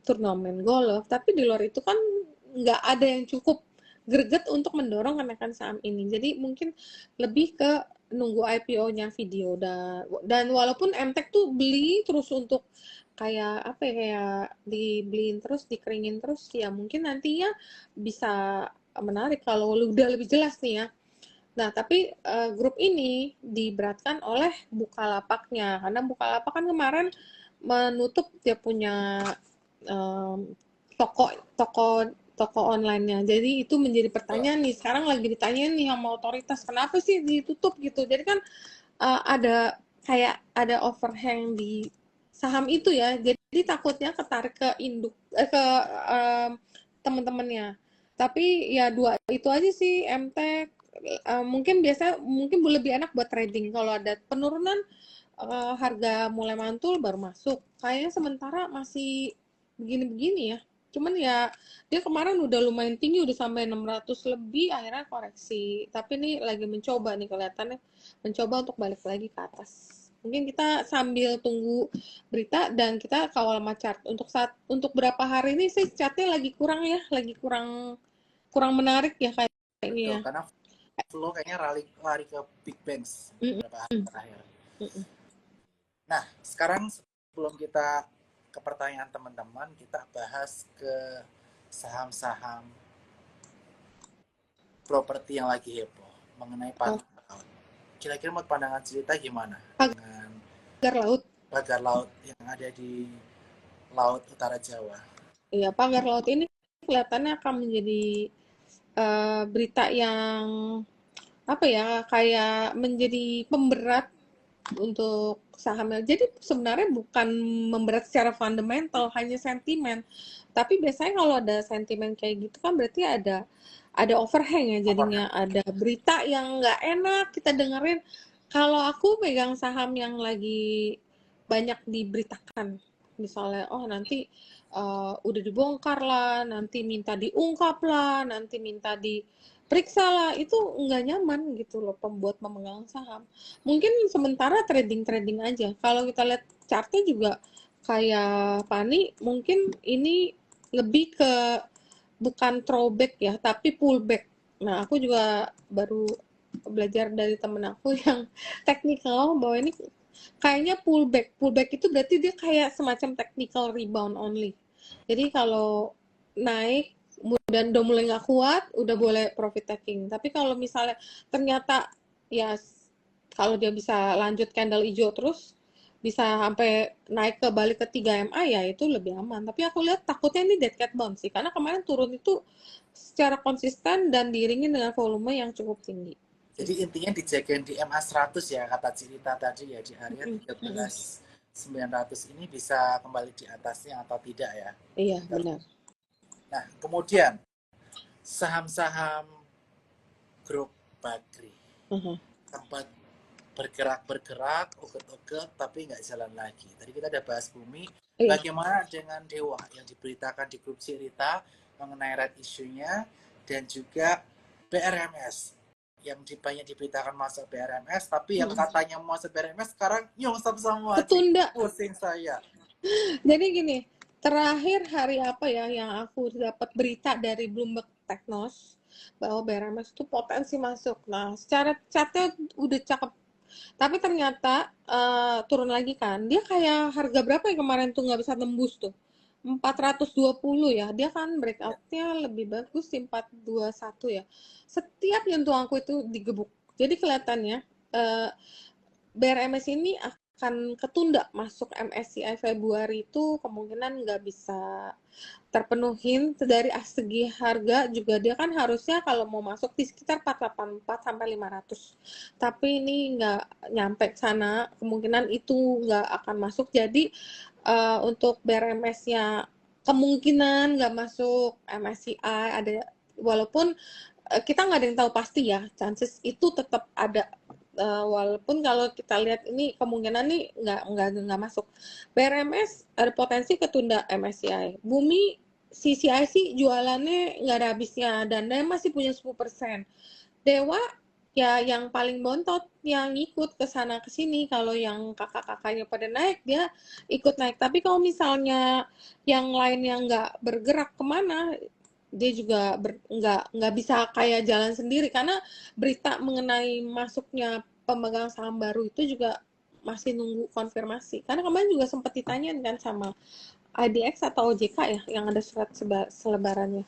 turnamen golf, tapi di luar itu kan nggak ada yang cukup greget untuk mendorong kenaikan saham ini. Jadi mungkin lebih ke nunggu IPO-nya video, dan walaupun MTech tuh beli terus untuk kayak apa ya, kayak dibeliin terus, dikeringin terus, ya mungkin nantinya bisa menarik kalau udah lebih jelas nih ya. Nah, tapi grup ini diberatkan oleh Bukalapaknya, karena Bukalapak kan kemarin menutup dia punya toko online-nya. Jadi itu menjadi pertanyaan nih, sekarang lagi ditanyain nih sama otoritas, kenapa sih ditutup gitu. Jadi kan ada kayak ada overhang di saham itu ya, jadi takutnya ketarik ke induk ke teman-temannya. Tapi ya dua itu aja sih, MTech mungkin lebih enak buat trading. Kalau ada penurunan harga mulai mantul baru masuk. Kayaknya sementara masih begini-begini ya. Cuman ya dia kemarin udah lumayan tinggi, udah sampai 600 lebih, akhirnya koreksi. Tapi ini lagi mencoba nih, kelihatannya mencoba untuk balik lagi ke atas. Mungkin kita sambil tunggu berita dan kita kawal sama chart. Untuk berapa hari ini sih chartnya lagi kurang ya, lagi kurang menarik ya kayaknya. Betul, karena flow kayaknya lari ke big banks beberapa hari terakhir. Nah, sekarang sebelum kita ke pertanyaan teman-teman, kita bahas ke saham-saham properti yang lagi heboh mengenai pagar laut. Kira-kira menurut pandangan cerita gimana dengan pagar laut yang ada di Laut Utara Jawa? Iya, pagar laut ini kelihatannya akan menjadi berita yang apa ya, kayak menjadi pemberat untuk sahamnya. Jadi sebenarnya bukan memberat secara fundamental, hanya sentimen. Tapi biasanya kalau ada sentimen kayak gitu kan berarti ada overhang ya, Overhead. jadinya ada berita yang nggak enak kita dengerin. Kalau aku megang saham yang lagi banyak diberitakan, misalnya oh nanti udah dibongkar lah, nanti minta diungkap lah, nanti minta diperiksa lah, itu nggak nyaman gitu loh pembuat memegang saham. Mungkin sementara trading aja. Kalau kita lihat chartnya juga kayak Fani, mungkin ini lebih ke bukan throwback ya, tapi pullback. Nah, aku juga baru belajar dari temen aku yang technical bahwa ini kayaknya pullback. Pullback itu berarti dia kayak semacam technical rebound only. Jadi kalau naik dan udah mulai nggak kuat, udah boleh profit taking. Tapi kalau misalnya ternyata ya kalau dia bisa lanjut candle hijau terus, bisa sampai naik ke balik ke 3 MA ya itu lebih aman. Tapi aku lihat takutnya ini dead cat bounce sih, karena kemarin turun itu secara konsisten dan diiringin dengan volume yang cukup tinggi. Jadi intinya dijagain di MA 100 ya, kata Cirita tadi ya, di area 13.900 ini bisa kembali di atasnya atau tidak ya. Iya, benar. Nah, kemudian saham-saham grup Bakri. Tempat bergerak, uget-uget, tapi nggak jalan lagi. Tadi kita udah bahas Bumi. Iya. Bagaimana dengan Dewa yang diberitakan di grup Cirita mengenai red issue-nya, dan juga BRMS yang banyak diberitakan masuk BRMS, tapi yang katanya mau masuk BRMS sekarang nyungsep semua. Ketunda. Pusing saya. Jadi gini, terakhir hari apa ya yang aku dapat berita dari Bloomberg Technos bahwa BRMS itu potensi masuk. Nah, secara chartnya udah cakep. Tapi ternyata turun lagi kan. Dia kayak harga berapa yang kemarin tuh nggak bisa tembus tuh. 420 ya. Dia kan breakout-nya lebih bagus di 421 ya. Setiap nyentuh aku itu digebuk. Jadi kelihatannya BRMS ini akan ketunda masuk MSCI Februari itu kemungkinan nggak bisa terpenuhin. Dari segi harga juga dia kan harusnya kalau mau masuk di sekitar 484 sampai 500. Tapi ini nggak nyampe sana, kemungkinan itu nggak akan masuk. Jadi untuk BRMS-nya kemungkinan nggak masuk MSCI ada, walaupun kita nggak ada yang tahu pasti ya, chances itu tetap ada. Walaupun kalau kita lihat ini kemungkinan nih nggak masuk. BRMS ada potensi ketunda MSCI. Bumi CCIC jualannya nggak ada habisnya dan dia masih punya 10%. Dewa ya yang paling bontot yang ikut ke sana ke sini. Kalau yang kakak-kakaknya pada naik dia ikut naik. Tapi kalau misalnya yang lainnya nggak bergerak kemana, dia juga nggak bisa kayak jalan sendiri, karena berita mengenai masuknya pemegang saham baru itu juga masih nunggu konfirmasi. Karena kemarin juga sempat ditanyain kan sama IDX atau OJK ya, yang ada surat selebarannya.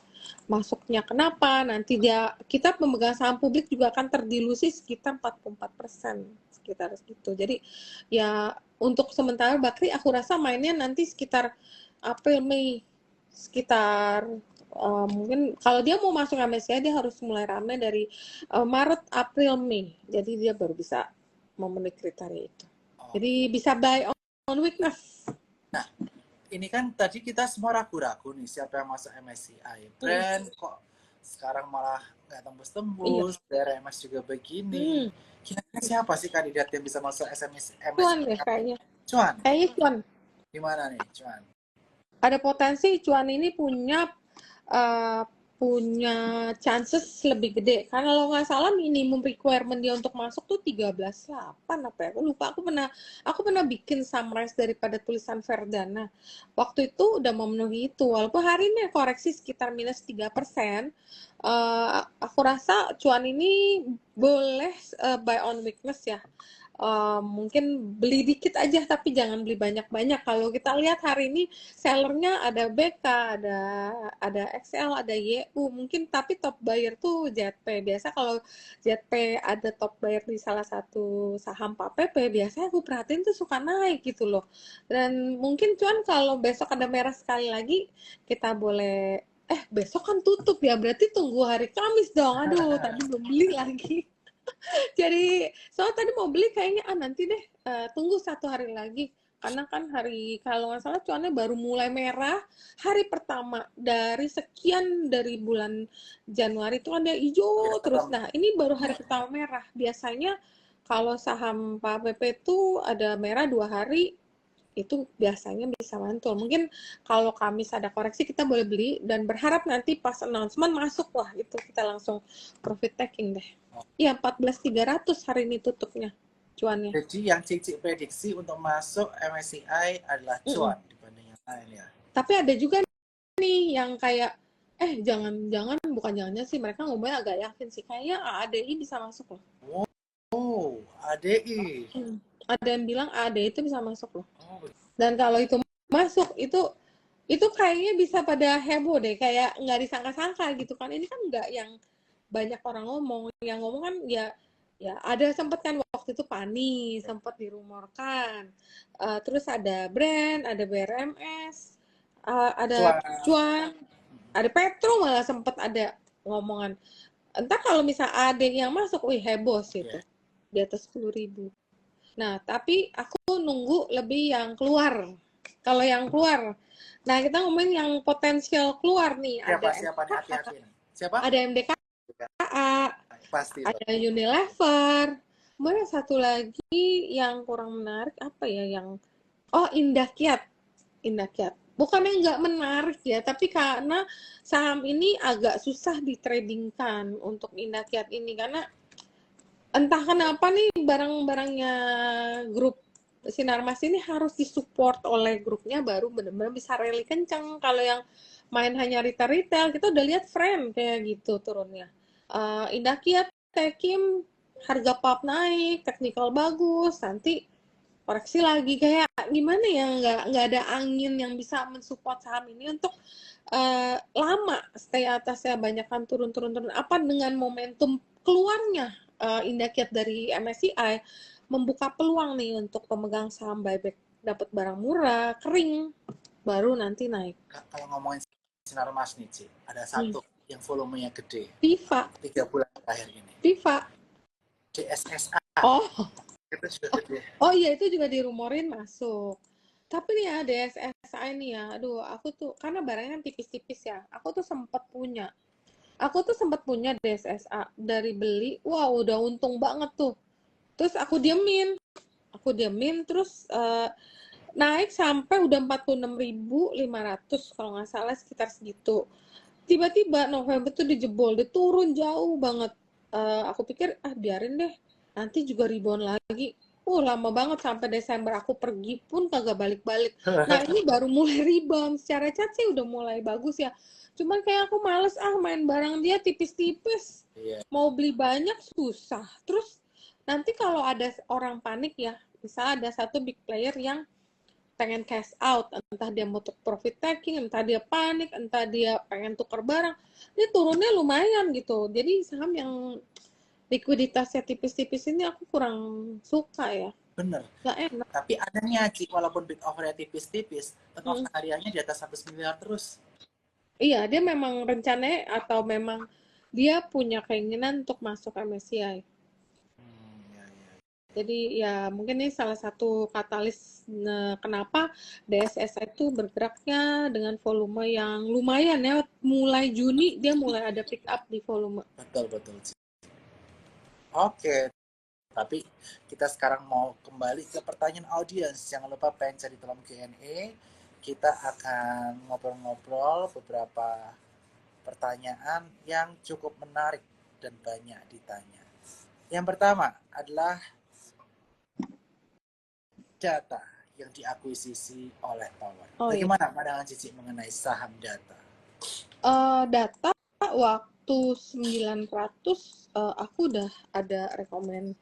Masuknya kenapa? Nanti kita pemegang saham publik juga akan terdilusi sekitar 44%, sekitar gitu. Jadi ya untuk sementara Bakri aku rasa mainnya nanti sekitar April Mei, sekitar mungkin kalau dia mau masuk MSCI dia harus mulai rame dari Maret, April, Mei. Jadi dia baru bisa memenuhi kriteria itu. Jadi bisa buy on weakness. Nah, ini kan tadi kita semua ragu-ragu nih siapa yang masuk MSCI. Brand kok sekarang malah nggak tembus-tembus, BRMS juga begini. Kira-kira siapa sih kandidat yang bisa masuk MSCI? Cuan deh kayaknya. Cuan? Kayaknya Cuan. Gimana nih Cuan? Ada potensi Cuan ini punya chances lebih gede. Karena kalau nggak salah minimum requirement dia untuk masuk tuh 13.8 apa ya? Aku lupa. Aku pernah bikin summarize daripada tulisan Verdana. Waktu itu udah memenuhi itu. Walaupun hari ini koreksi sekitar minus 3%. Aku rasa Cuan ini boleh buy on weakness ya. Mungkin beli dikit aja tapi jangan beli banyak-banyak. Kalau kita lihat hari ini sellernya ada BK, ada XL, ada YU mungkin, tapi top buyer tuh ZP. Biasa kalau ZP ada top buyer di salah satu saham Pak PP, biasanya aku perhatiin tuh suka naik gitu loh. Dan mungkin Cuan kalau besok ada merah sekali lagi, kita boleh besok kan tutup ya, berarti tunggu hari Kamis dong. Aduh, tadi belum beli lagi. Jadi soalnya tadi mau beli kayaknya nanti deh, tunggu 1 hari lagi karena kan hari kalau nggak salah cuannya baru mulai merah hari pertama dari sekian dari bulan Januari itu kan dia Ya, hijau terus. serem. Nah ini baru hari pertama merah. Biasanya kalau saham Pak PP itu ada merah 2 hari itu biasanya bisa mantul. Mungkin kalau Kamis ada koreksi kita boleh beli dan berharap nanti pas announcement masuk wah itu kita langsung profit taking deh. Iya 14.300 hari ini tutupnya cuannya. Jadi yang Cici prediksi untuk masuk MSCI adalah Mm-mm. cuan dibanding yang lain ya. Tapi ada juga nih yang kayak jangan-jangan bukan jangannya sih mereka ngomongnya agak yakin sih kayaknya AADI bisa masuk loh. Oh, ADI. Ada yang bilang AADI itu bisa masuk loh. Oh, Dan kalau itu masuk itu kayaknya bisa pada heboh deh kayak nggak disangka-sangka gitu kan ini kan nggak yang banyak orang ngomong yang ngomong kan ya ya ada sempat kan waktu itu Pani sempat dirumorkan. Terus ada brand ada BRMS ada cuan. cuan ada Petro malah sempat ada ngomongan entah kalau misal ada yang masuk wih heboh sih itu Ya. di atas 10.000. Nah tapi aku nunggu lebih yang keluar kalau yang keluar. Nah, kita ngomongin yang potensial keluar nih. Siapa Ada siapa nih MDKA, hati-hati nih. Siapa? ada MDKA, Pasti ada dong. Unilever. Kemudian satu lagi yang kurang menarik apa ya yang Indah Kiat. Indah Kiat. Bukannya nggak menarik ya, tapi karena saham ini agak susah ditradingkan untuk Indah Kiat ini karena entah kenapa nih barang-barangnya grup Sinarmas ini harus disupport oleh grupnya baru benar-benar bisa rally kencang. Kalau yang main hanya retail-retail, kita udah lihat frame kayak gitu turunnya. Indah Kiat, Tekim, harga pulp naik, technical bagus, nanti koreksi lagi kayak gimana ya nggak ada angin yang bisa mensupport saham ini untuk lama stay atasnya banyak kan turun-turun apa dengan momentum keluarnya Indah Kiat dari MSCI membuka peluang nih untuk pemegang saham buyback dapat barang murah kering baru nanti naik. Kalau ngomongin sinar mas nih Ci, ada satu yang volumenya gede. Viva 3 bulan terakhir ini. Viva CSSA. oh Itu sudah gede. oh iya itu juga dirumorin masuk. Tapi nih ya DSSI nih ya, aduh aku tuh karena barangnya kan tipis-tipis ya, aku tuh sempat punya. Aku tuh sempat punya DSSA dari beli, wow udah untung banget tuh. Terus aku diemin terus naik sampai udah 46.500 kalau nggak salah sekitar segitu. Tiba-tiba November tuh dijebol, dia turun jauh banget. Aku pikir biarin deh, nanti juga rebound lagi. Lama banget sampai Desember aku pergi pun kagak balik-balik. Nah ini baru mulai rebound. Secara cat sih udah mulai bagus ya. Cuman kayak aku males main barang dia tipis-tipis. Iya. Mau beli banyak susah. Terus nanti kalau ada orang panik ya, misalnya ada satu big player yang pengen cash out, entah dia mau profit taking, entah dia panik, entah dia pengen tuker barang, ini turunnya lumayan gitu. Jadi saham yang likuiditasnya tipis-tipis ini aku kurang suka ya. Bener. Gak enak. Tapi anehnya Ci, walaupun bid offer-nya tipis-tipis, turnover hariannya di atas 100 miliar terus. Iya, dia memang rencananya atau memang dia punya keinginan untuk masuk MSCI. Ya. Jadi ya mungkin ini salah satu katalis kenapa DSSI itu bergeraknya dengan volume yang lumayan ya. Mulai Juni dia mulai ada pick up di volume. Betul Ci. Oke. Tapi kita sekarang mau kembali ke pertanyaan audiens. Jangan lupa pencet di kolom Q&A. Kita akan ngobrol-ngobrol beberapa pertanyaan yang cukup menarik dan banyak ditanya. Yang pertama adalah data yang diakuisisi oleh Tower. Bagaimana pandangan Cici mengenai saham data? Data waktu 900 aku udah ada rekomend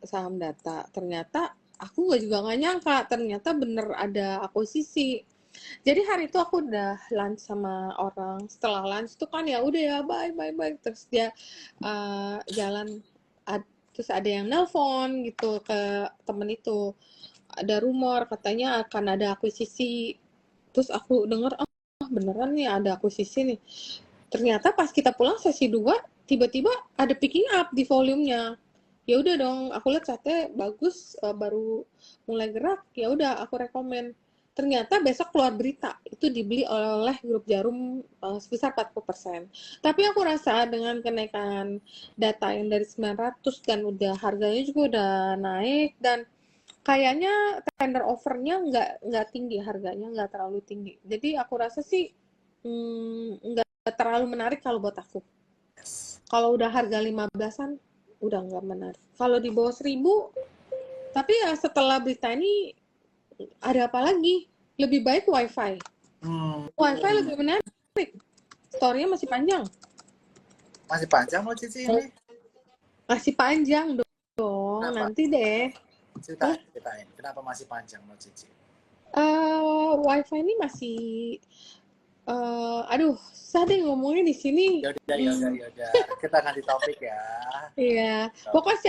saham data. Ternyata aku juga nggak nyangka ternyata bener ada akuisisi. Jadi hari itu aku udah lunch sama orang. Setelah lunch tuh kan ya udah ya bye. Terus dia jalan. Terus ada yang nelpon gitu ke temen itu. Ada rumor katanya akan ada akuisisi. Terus aku denger beneran nih ada akuisisi nih. Ternyata pas kita pulang sesi 2 tiba-tiba ada picking up di volumenya. Ya udah dong, aku lihat chartnya bagus, baru mulai gerak, ya udah aku rekomen. Ternyata besok keluar berita itu dibeli oleh grup Jarum sebesar 40%. Tapi aku rasa dengan kenaikan data yang dari 900 dan udah harganya juga udah naik, dan kayaknya tender offernya nggak tinggi, harganya nggak terlalu tinggi. Jadi aku rasa sih nggak terlalu menarik kalau buat aku. Kalau udah harga 15-an, udah nggak menarik. Kalau di bawah 1000, tapi ya setelah berita ini, ada apa lagi? Lebih baik WiFi. WiFi lebih menarik. Story-nya masih panjang. Masih panjang loh Cici ini. Masih panjang dong. Kenapa? Nanti deh. Ceritain. Kenapa masih panjang loh Cici? WiFi ini masih, aduh, susah deh ngomongnya di sini. Ya udah. Kita ganti topik ya. Iya, pokoknya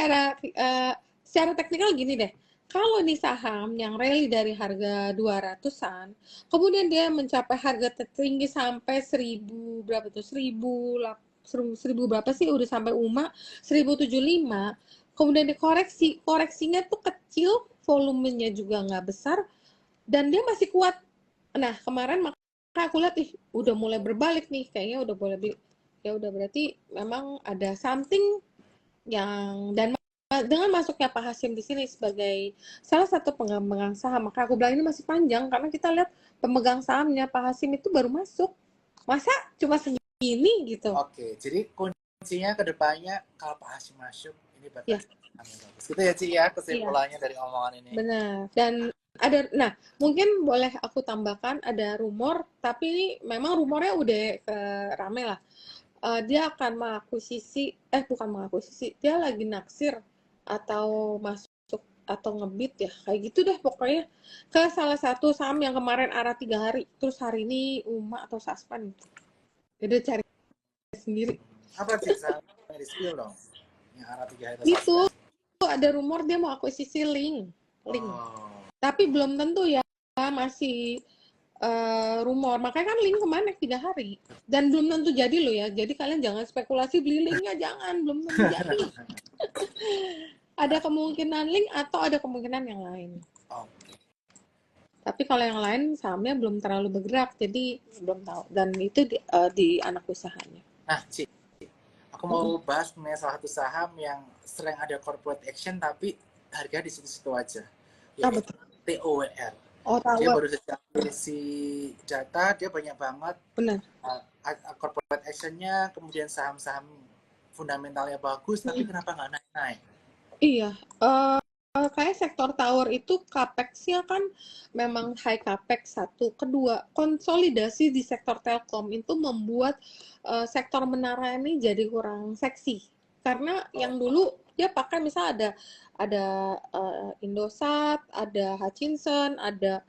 secara teknikal gini deh. Kalau di saham yang rally dari harga 200-an, kemudian dia mencapai harga tertinggi sampai 1000 berapa tuh? 1000 berapa sih? Udah sampai 1075. Kemudian dikoreksi, koreksinya tuh kecil, volumenya juga nggak besar, dan dia masih kuat. Nah, kemarin maka aku lihat, udah mulai berbalik nih, kayaknya udah boleh beli. Ya udah, berarti memang ada something yang, dan dengan masuknya Pak Hasim di sini sebagai salah satu pemegang saham, maka aku bilang ini masih panjang, karena kita lihat pemegang sahamnya Pak Hasim itu baru masuk. Masa cuma segini gitu? Oke, jadi kuncinya ke depannya kalau Pak Hasim masuk, ini bakal Ya, bagus. Gitu ya Ci ya, kesimpulannya dari omongan ini. benar. Dan mungkin boleh aku tambahkan, ada rumor, tapi ini memang rumornya udah rame lah. Dia akan bukan mengakuisisi, dia lagi naksir atau masuk atau ngebit ya, kayak gitu deh pokoknya, ke salah satu saham yang kemarin arah 3 hari, terus hari ini UMA atau Suspend. Jadi cari sendiri. Apa sih di spill dong? Yang arah 3 hari Itu ada rumor dia mau akuisisi Link. Tapi belum tentu ya, masih rumor. Makanya kan Link kemarin 3 hari dan belum tentu jadi loh ya. Jadi kalian jangan spekulasi beli Linknya, jangan, belum tentu jadi. Ada kemungkinan Link atau ada kemungkinan yang lain. Tapi kalau yang lain sahamnya belum terlalu bergerak, jadi belum tahu. Dan itu di anak usahanya. Nah, Ci, aku mau bahas mengenai salah satu saham yang sering ada corporate action tapi harganya di situ-situ aja. Yaitu TOWR. Dia baru saja akuisisi data, dia banyak banget. Benar. Corporate actionnya, kemudian saham-saham fundamentalnya bagus, tapi kenapa nggak naik-naik? Iya, kayak sektor tower itu capex-nya kan memang high capex, satu. Kedua, konsolidasi di sektor telkom itu membuat sektor menara ini jadi kurang seksi. Karena yang dulu dia pakai misal ada Indosat, ada Hutchinson, ada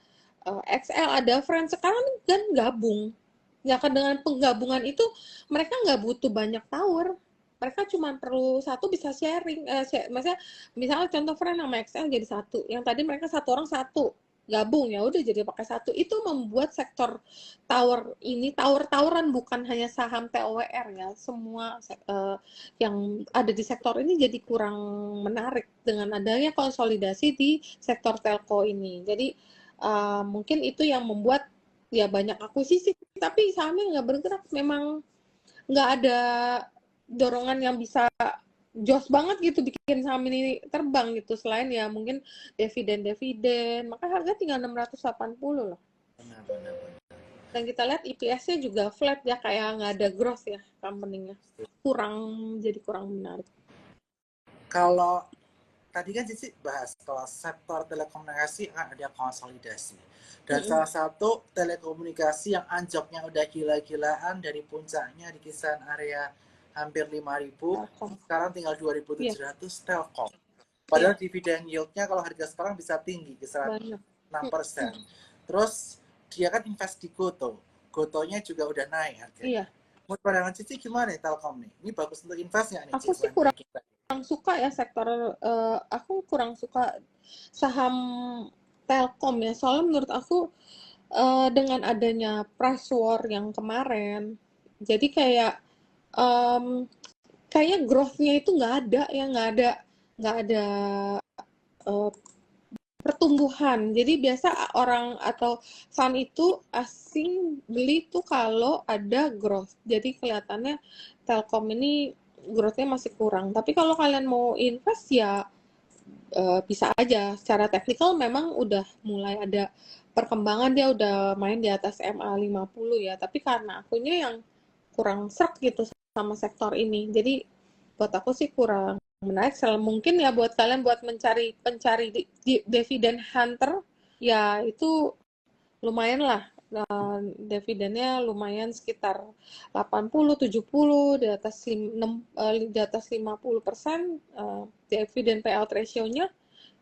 XL, ada Friends. Sekarang kan gabung. Ya kan, dengan penggabungan itu mereka nggak butuh banyak tower. Mereka cuma perlu satu bisa sharing, maksudnya misalnya contoh Friends sama XL jadi satu, yang tadi mereka satu orang satu, gabung ya udah jadi pakai satu. Itu membuat sektor tower ini, tower-toweran, bukan hanya saham TOWR ya, semua yang ada di sektor ini jadi kurang menarik dengan adanya konsolidasi di sektor telco ini. Jadi mungkin itu yang membuat ya banyak akuisisi, tapi sahamnya nggak bergerak. Memang nggak ada dorongan yang bisa jos banget gitu bikin saham ini terbang gitu, selain ya mungkin dividen, maka harga tinggal 680 loh. Benar. Dan kita lihat EPS-nya juga flat ya, kayak nggak ada growth ya company-nya, jadi kurang menarik. Kalau tadi kan Cici bahas kalau sektor telekomunikasi akan ada konsolidasi, dan salah satu telekomunikasi yang anjoknya udah gila-gilaan dari puncaknya di kisaran area hampir 5.000, sekarang tinggal 2.700, Telkom. Padahal dividen yieldnya kalau harga sekarang bisa tinggi, kisaran 6%. Terus dia kan invest di Gotonya juga udah naik harganya. Menurut pandangan Cici gimana nih Telkom nih? Ini bagus untuk invest nggak nih? Aku sih kurang suka ya sektor, aku kurang suka saham Telkom ya, soalnya menurut aku dengan adanya price war yang kemarin, jadi kayak kayaknya growth-nya itu nggak ada ya, nggak ada eh, pertumbuhan. Jadi biasa orang atau fund itu asing beli tuh kalau ada growth. Jadi kelihatannya Telkom ini growth-nya masih kurang. Tapi kalau kalian mau invest ya bisa aja. Secara teknikal memang udah mulai ada perkembangan, dia udah main di atas MA50 ya. Tapi karena akunya yang kurang serk gitu sama sektor ini. Jadi buat aku sih kurang menarik. Mungkin ya buat kalian buat mencari pencari dividen hunter ya itu lumayan lah. Dividennya lumayan sekitar 80-70 di atas 50% dividen payout ratio-nya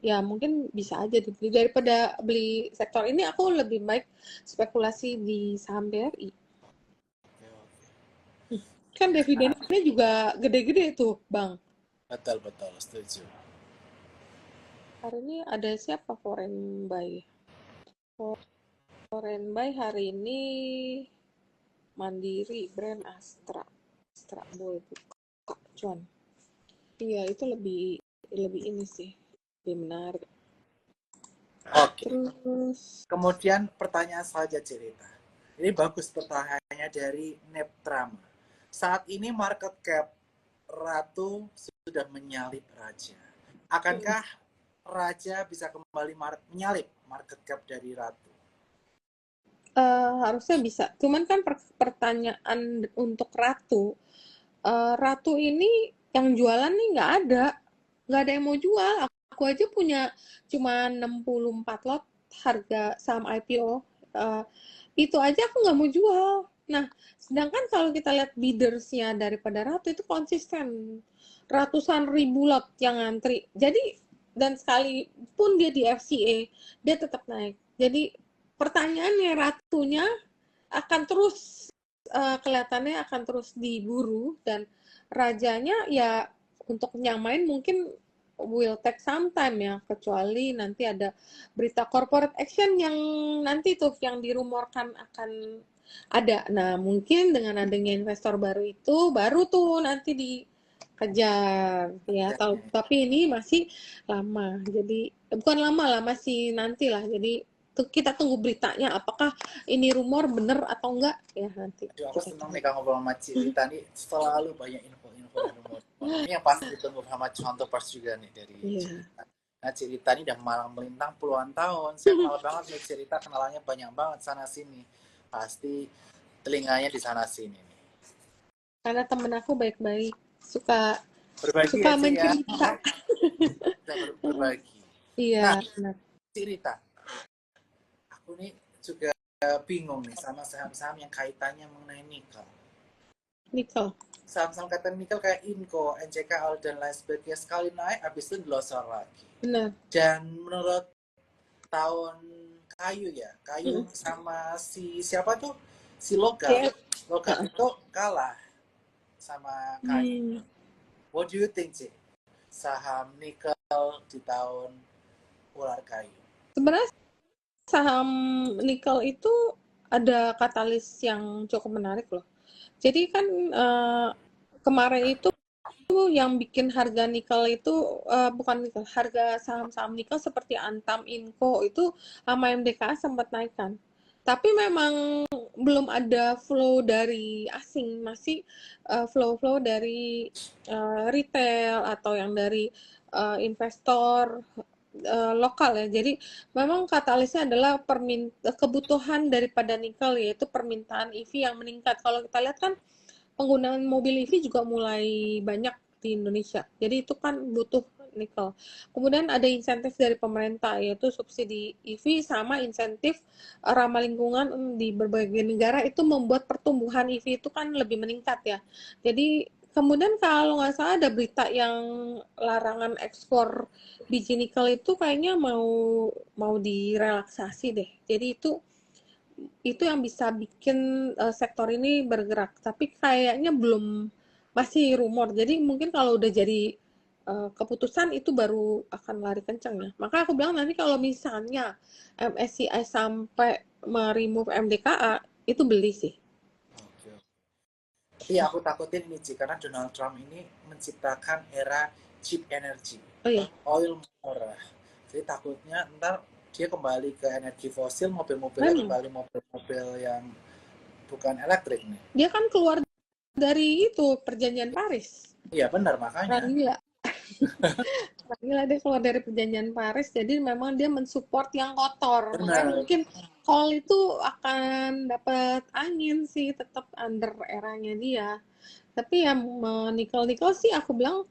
ya mungkin bisa aja dibeli daripada beli sektor ini. Aku lebih baik spekulasi di saham BRI. Oke, oke. Kan Nah, dividennya juga gede-gede tuh, Bang. betul betul setuju. Hari ini ada siapa foreign buy? Foreign buy hari ini Mandiri, brand Astra. Astra boleh buka, cuan. Iya, itu lebih lebih ini sih, lebih menarik. Oke. Terus Kemudian pertanyaan saja cerita. Ini bagus pertanyaannya dari Neptrama. Saat ini market cap Ratu sudah menyalip Raja. Akankah Raja bisa kembali menyalip market cap dari Ratu? harusnya bisa. Cuman kan pertanyaan untuk Ratu, Ratu ini yang jualan nih nggak ada yang mau jual. Aku aja punya cuma 64 lot harga saham IPO. Eh, itu aja aku nggak mau jual. Nah, sedangkan kalau kita lihat bidders-nya daripada Ratu itu konsisten. Ratusan ribu lot yang ngantri. Jadi, dan sekalipun dia di FCA, dia tetap naik. Jadi, pertanyaannya Ratunya akan terus kelihatannya akan terus diburu dan rajanya ya untuk yang main mungkin will take some time ya kecuali nanti ada berita corporate action yang nanti tuh yang dirumorkan akan ada. Nah, mungkin dengan adanya investor baru itu baru tuh nanti dikejar ya. Tapi ini masih lama. Jadi bukan lama lah, masih nanti lah. Jadi kita tunggu beritanya apakah ini rumor bener atau enggak ya nanti Aduh, aku kita senang tunggu. nih kalau ngobrol sama Cirita nih, selalu banyak info-info dan rumor. Ini yang pasti ditunggu sama contoh pas juga nih dari Iya. Cirita. Nah, Cirita ini udah malang melintang puluhan tahun. Saya kenal banget nih Cirita, kenalannya banyak banget sana sini. Pasti telinganya di sana sini nih. Karena temen aku baik-baik, suka Berbagi suka ya, Ci ya. mencerita. Kita berbagi. Nah, Iya, benar. Cirita, aku nih juga bingung nih sama saham-saham yang kaitannya mengenai nikel. Nikel. Saham-saham kaitan nikel kayak Inco, NCKL, dan lain sebagainya sekali naik, habis itu dilosor lagi. Benar. Dan menurut tahun kayu ya, kayu Mm. sama siapa tuh, si logam, Kayak logam itu kalah sama kayu. hmm, What do you think sih saham nikel di tahun ular kayu? sebenarnya saham nikel itu ada katalis yang cukup menarik loh. Jadi kan kemarin itu yang bikin harga nikel itu bukan nikel, harga saham-saham nikel seperti Antam, Inco itu sama MDKA sempat naik kan. Tapi memang belum ada flow dari asing, masih flow-flow dari retail atau yang dari investor lokal ya. Jadi memang katalisnya adalah kebutuhan daripada nikel yaitu permintaan EV yang meningkat. Kalau kita lihat kan penggunaan mobil EV juga mulai banyak di Indonesia. Jadi itu kan butuh nikel. Kemudian ada insentif dari pemerintah yaitu subsidi EV sama insentif ramah lingkungan di berbagai negara itu membuat pertumbuhan EV itu kan lebih meningkat ya. Jadi kemudian kalau nggak salah ada berita yang larangan ekspor biji nikel itu kayaknya mau direlaksasi deh. Jadi itu yang bisa bikin sektor ini bergerak. Tapi kayaknya belum masih rumor. Jadi mungkin kalau udah jadi keputusan itu baru akan lari kencang ya. Maka aku bilang nanti kalau misalnya MSCI sampai meremove MDKA itu beli sih. Oke. Iya, aku takutin ini Ci, karena Donald Trump ini menciptakan era cheap energy, Oh iya, oil murah. Jadi takutnya ntar dia kembali ke energi fosil, mobil-mobilnya memang kembali mobil-mobil yang bukan elektrik nih. dia kan keluar dari itu perjanjian Paris. Iya benar Orang makanya. gila. Gila dia keluar dari perjanjian Paris, jadi memang dia mensupport yang kotor. Makanya Benar. mungkin coal itu akan dapat angin sih, tetap under eranya dia. Tapi ya nikel-nikel sih aku bilang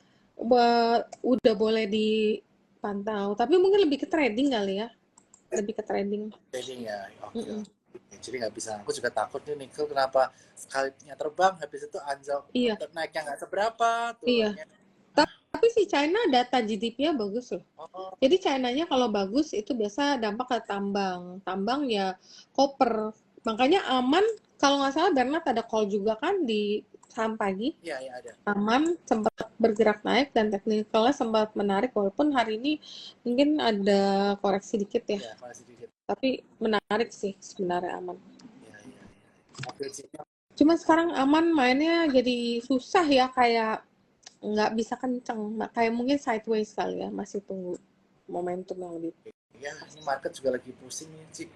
udah boleh dipantau. Tapi mungkin lebih ke trading kali ya, lebih ke trading. Jadi ya, oke. Mm-mm. Oke. Jadi nggak bisa. Aku juga takut nih nikel kenapa sekalinya terbang, habis itu anjlok, Iya, naiknya nggak seberapa, iya. turunnya. Tapi si China data GDP-nya bagus loh. Oh, Jadi China-nya kalau bagus itu biasa dampak ke tambang. Tambang ya koper. Makanya aman, kalau nggak salah Bernard ada call juga kan di saham pagi. iya iya ada. Aman sempat bergerak naik dan teknikalnya sempat menarik walaupun hari ini mungkin ada koreksi dikit ya. Iya, kalau sedikit. Tapi menarik sih sebenarnya aman. Iya iya iya. Oke sih. Cuma sekarang aman mainnya jadi susah ya kayak nggak bisa kenceng. Kayak mungkin sideways kali ya, masih tunggu momentum yang lebih. Ya, ini market juga lagi pusing nih, Cik.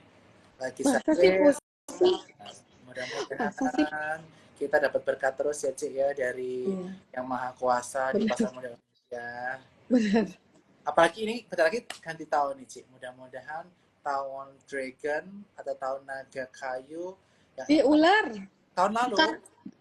Lagi Masa sih sideways. posisi? Nah, Masa sih? mudah-mudahan kita dapat berkat terus ya, Cik ya, dari Iya, yang maha kuasa di benar, pasar modal Indonesia. benar. Apalagi ini bentar lagi ganti tahun nih, Cik. Mudah-mudahan tahun Dragon atau tahun Naga Kayu yang Iya, emang ular. tahun lalu, Bukan.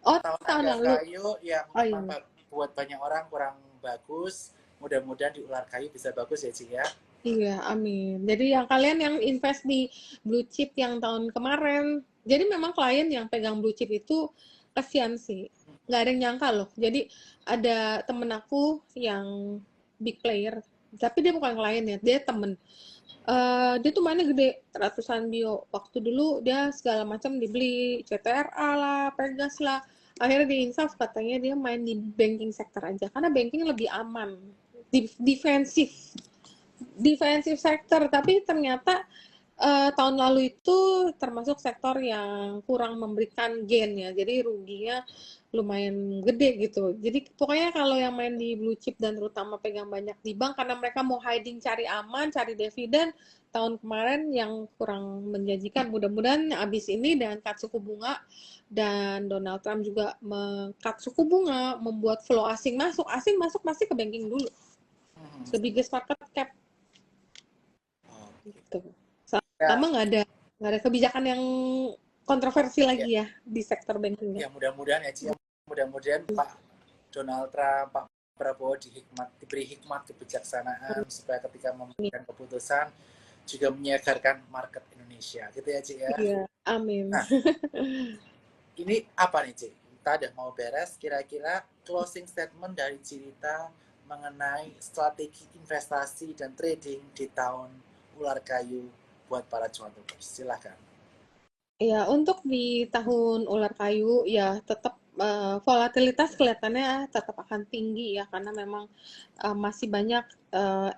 Oh, tahun tahun Naga lalu. Kayu yang Oh emang iya. buat banyak orang kurang bagus. Mudah-mudahan di ular kayu bisa bagus ya, Cik ya. Iya, amin. Jadi yang kalian yang invest di blue chip yang tahun kemarin, jadi memang klien yang pegang blue chip itu kasihan sih. Nggak ada yang nyangka loh. Jadi ada temen aku yang big player, tapi dia bukan klien ya, dia temen. Dia tuh mainnya gede, ratusan bio. Waktu dulu dia segala macam dibeli, CTRA lah, Pegas lah. Akhirnya di insaf katanya dia main di banking sector aja, karena banking lebih aman, defensif defensive sector, tapi ternyata tahun lalu itu termasuk sektor yang kurang memberikan gain ya, jadi ruginya lumayan gede gitu. Jadi pokoknya kalau yang main di blue chip dan terutama pegang banyak di bank karena mereka mau hiding cari aman, cari dividen, tahun kemarin yang kurang menjanjikan. Mudah-mudahan abis ini dengan cut suku bunga dan Donald Trump juga meng-cut suku bunga, membuat flow asing masuk pasti ke banking dulu. Hmm. The biggest market cap Oke. gitu. Ya, Sama nggak ada kebijakan yang kontroversi ya, lagi ya di sektor bankingnya. ya mudah-mudahan ya, Cik. Mudah-mudahan Pak Donald Trump, Pak Prabowo diberi hikmat kebijaksanaan supaya ketika memberikan keputusan juga menyegarkan market Indonesia. Gitu ya, Cik ya. Iya, amin. Nah, ini apa nih, Cik? Kita udah mau beres. Kira-kira closing statement dari Cirita mengenai strategi investasi dan trading di tahun ular kayu buat para cuan traders. Silakan. Ya, untuk di tahun ular kayu ya tetap volatilitas kelihatannya tetap akan tinggi ya karena memang masih banyak eh,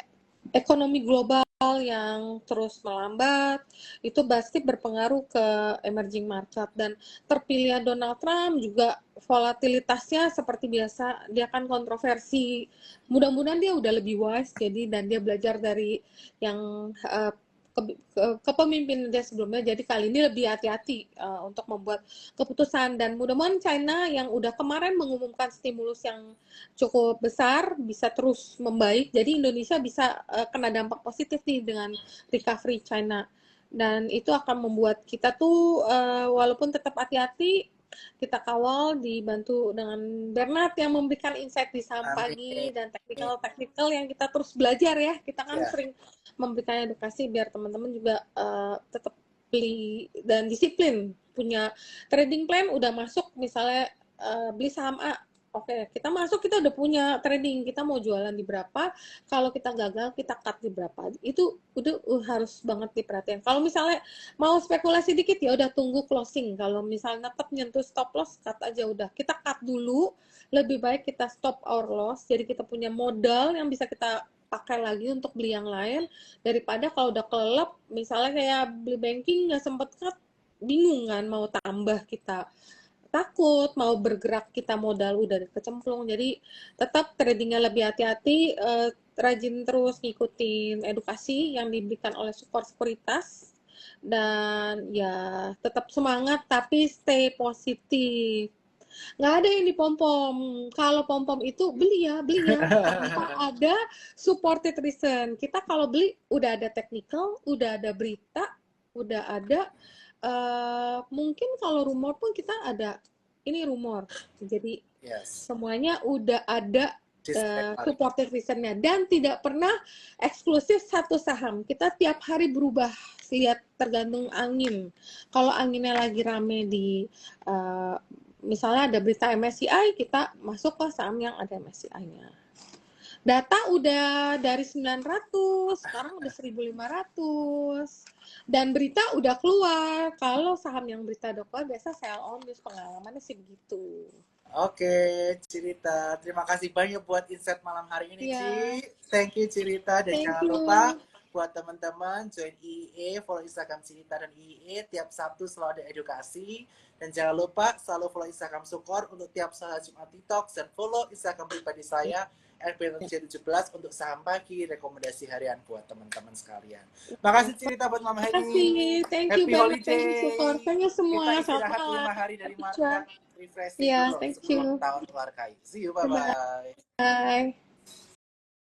ekonomi global yang terus melambat, itu pasti berpengaruh ke emerging market dan terpilihnya Donald Trump juga volatilitasnya seperti biasa dia kan kontroversi. Mudah-mudahan dia udah lebih wise jadi dan dia belajar dari yang kepemimpinan dia sebelumnya jadi kali ini lebih hati-hati untuk membuat keputusan dan mudah-mudahan China yang udah kemarin mengumumkan stimulus yang cukup besar bisa terus membaik jadi Indonesia bisa kena dampak positif nih dengan recovery China dan itu akan membuat kita tuh walaupun tetap hati-hati kita kawal dibantu dengan Bernard yang memberikan insight di saham pagi Amin. dan teknikal yang kita terus belajar ya kita kan Ya, sering memberikan edukasi biar teman-teman juga tetap beli dan disiplin punya trading plan udah masuk misalnya beli saham A. Oke, kita masuk kita udah punya trading, kita mau jualan di berapa, kalau kita gagal kita cut di berapa. Itu udah harus banget diperhatikan. Kalau misalnya mau spekulasi dikit ya udah tunggu closing. Kalau misalnya tetap nyentuh stop loss, cut aja udah. Kita cut dulu, lebih baik kita stop our loss. Jadi kita punya modal yang bisa kita pakai lagi untuk beli yang lain daripada kalau udah kelelep misalnya kayak beli banking nggak sempet cut bingung kan mau tambah kita takut, mau bergerak kita modal udah kecemplung. Jadi tetap tradingnya lebih hati-hati, rajin terus ngikutin edukasi yang diberikan oleh support sekuritas dan ya tetap semangat tapi stay positif. Nggak ada yang dipom-pom. Kalau pom-pom itu beli ya tanpa ada supported reason. Kita kalau beli udah ada technical, udah ada berita, udah ada mungkin kalau rumor pun kita ada ini rumor. Jadi Yes. semuanya udah ada Disclaimer. supported reasonnya dan tidak pernah eksklusif satu saham. Kita tiap hari berubah, lihat tergantung angin. Kalau anginnya lagi rame di misalnya ada berita MSCI, kita masuk ke saham yang ada MSCI-nya. Data udah dari 900, sekarang udah 1.500. Dan berita udah keluar. Kalau saham yang berita udah keluar, biasa sell on news, pengalamannya sih begitu. Oke, Cirita. Terima kasih banyak buat insight malam hari ini, Ya, Ci. Thank you, Cirita. Dan thank jangan you. lupa buat teman-teman join IIE, follow Instagram Cirita dan IIE. Tiap Sabtu selalu ada edukasi. Dan jangan lupa selalu follow Instagram Sukor untuk tiap Salat Jumat Detox. Dan follow Instagram pribadi saya, RP17 untuk saham pagi, rekomendasi harian buat teman-teman sekalian. Makasih Cirita buat malam hari ini. Terima kasih. Thank you Happy banget. holiday. Thank you, Sukor. Thank you semua. Kita Selamat istirahat malam. 5 hari dari Happy market. cuan. Refreshing Ya, dulu thank sebelum you. tahun keluar kai. See you, bye-bye. Bye.